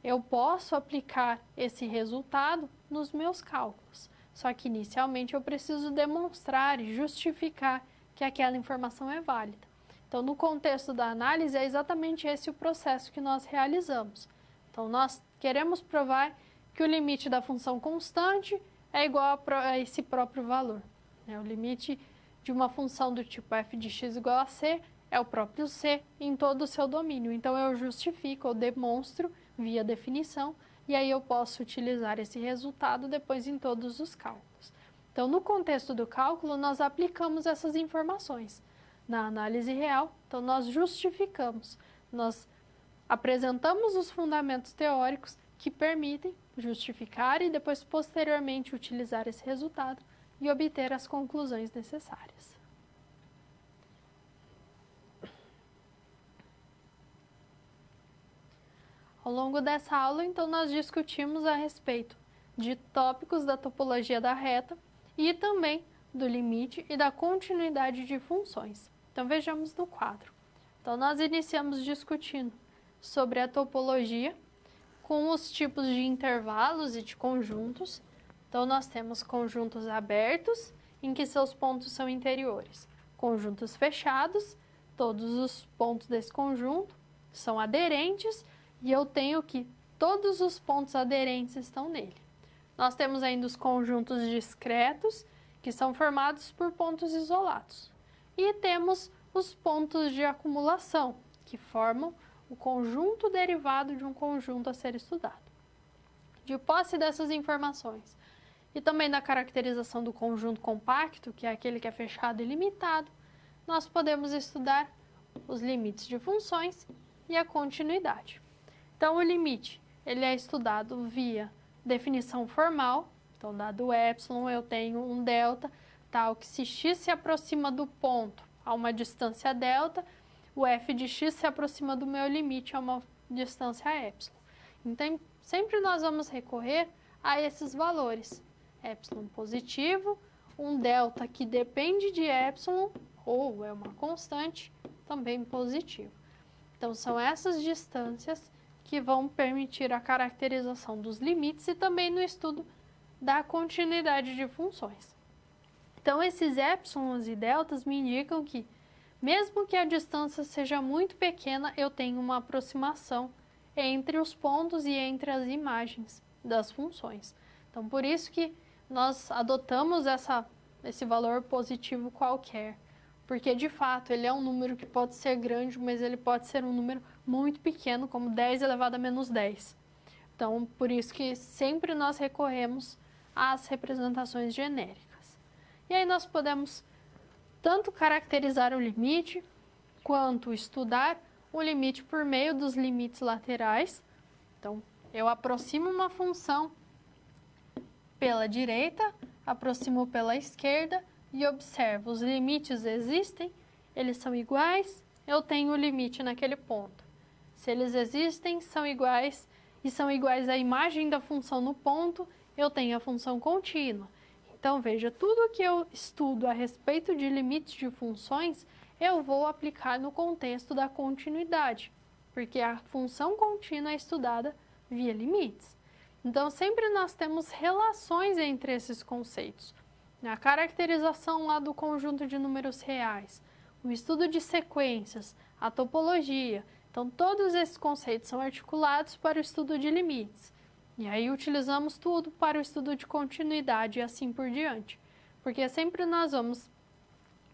eu posso aplicar esse resultado nos meus cálculos. Só que inicialmente eu preciso demonstrar e justificar que aquela informação é válida. Então, no contexto da análise, é exatamente esse o processo que nós realizamos. Então, nós Queremos provar que o limite da função constante é igual a esse próprio valor. O limite de uma função do tipo f de x igual a c é o próprio c em todo o seu domínio. Então, eu justifico, eu demonstro via definição, e aí eu posso utilizar esse resultado depois em todos os cálculos. Então, no contexto do cálculo, nós aplicamos essas informações. Na análise real, então, nós justificamos, nós apresentamos os fundamentos teóricos que permitem justificar e depois, posteriormente, utilizar esse resultado e obter as conclusões necessárias. Ao longo dessa aula, então, nós discutimos a respeito de tópicos da topologia da reta e também do limite e da continuidade de funções. Então, vejamos no quadro. Então, nós iniciamos discutindo sobre a topologia com os tipos de intervalos e de conjuntos. Então, nós temos conjuntos abertos, em que seus pontos são interiores. Conjuntos fechados, todos os pontos desse conjunto são aderentes e eu tenho que todos os pontos aderentes estão nele. Nós temos ainda os conjuntos discretos, que são formados por pontos isolados. E temos os pontos de acumulação, que formam o conjunto derivado de um conjunto a ser estudado. De posse dessas informações e também da caracterização do conjunto compacto, que é aquele que é fechado e limitado, nós podemos estudar os limites de funções e a continuidade. Então, o limite ele é estudado via definição formal. Então, dado epsilon, eu tenho um delta, tal que se x se aproxima do ponto a uma distância delta, o f de x se aproxima do meu limite a uma distância epsilon. Então, sempre nós vamos recorrer a esses valores. Epsilon positivo, um delta que depende de epsilon, ou é uma constante, também positivo. Então, são essas distâncias que vão permitir a caracterização dos limites e também no estudo da continuidade de funções. Então, esses epsilons e deltas me indicam que, mesmo que a distância seja muito pequena, eu tenho uma aproximação entre os pontos e entre as imagens das funções. Então, por isso que nós adotamos esse valor positivo qualquer, porque, de fato, ele é um número que pode ser grande, mas ele pode ser um número muito pequeno, como 10 elevado a menos 10. Então, por isso que sempre nós recorremos às representações genéricas. E aí nós podemos tanto caracterizar o limite, quanto estudar o limite por meio dos limites laterais. Então, eu aproximo uma função pela direita, aproximo pela esquerda e observo, os limites existem, eles são iguais, eu tenho o limite naquele ponto. Se eles existem, são iguais e são iguais à imagem da função no ponto, eu tenho a função contínua. Então, veja, tudo que eu estudo a respeito de limites de funções, eu vou aplicar no contexto da continuidade, porque a função contínua é estudada via limites. Então, sempre nós temos relações entre esses conceitos. A caracterização lá do conjunto de números reais, o estudo de sequências, a topologia. Então, todos esses conceitos são articulados para o estudo de limites. E aí utilizamos tudo para o estudo de continuidade e assim por diante. Porque sempre nós vamos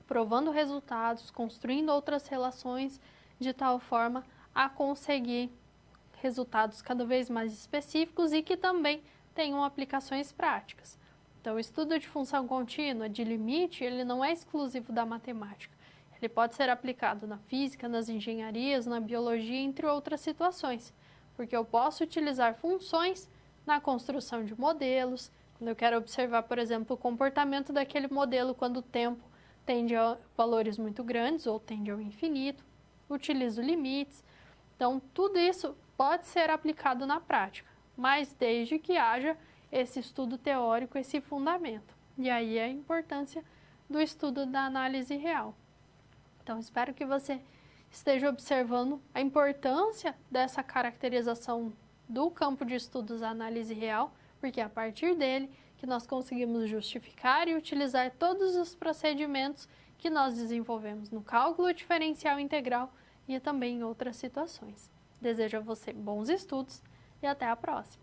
provando resultados, construindo outras relações de tal forma a conseguir resultados cada vez mais específicos e que também tenham aplicações práticas. Então, o estudo de função contínua, de limite, ele não é exclusivo da matemática. Ele pode ser aplicado na física, nas engenharias, na biologia, entre outras situações, porque eu posso utilizar funções na construção de modelos, quando eu quero observar, por exemplo, o comportamento daquele modelo quando o tempo tende a valores muito grandes ou tende ao infinito, utilizo limites. Então, tudo isso pode ser aplicado na prática, mas desde que haja esse estudo teórico, esse fundamento. E aí a importância do estudo da análise real. Então, espero que você esteja observando a importância dessa caracterização do campo de estudos da análise real, porque é a partir dele que nós conseguimos justificar e utilizar todos os procedimentos que nós desenvolvemos no cálculo diferencial integral e também em outras situações. Desejo a você bons estudos e até a próxima!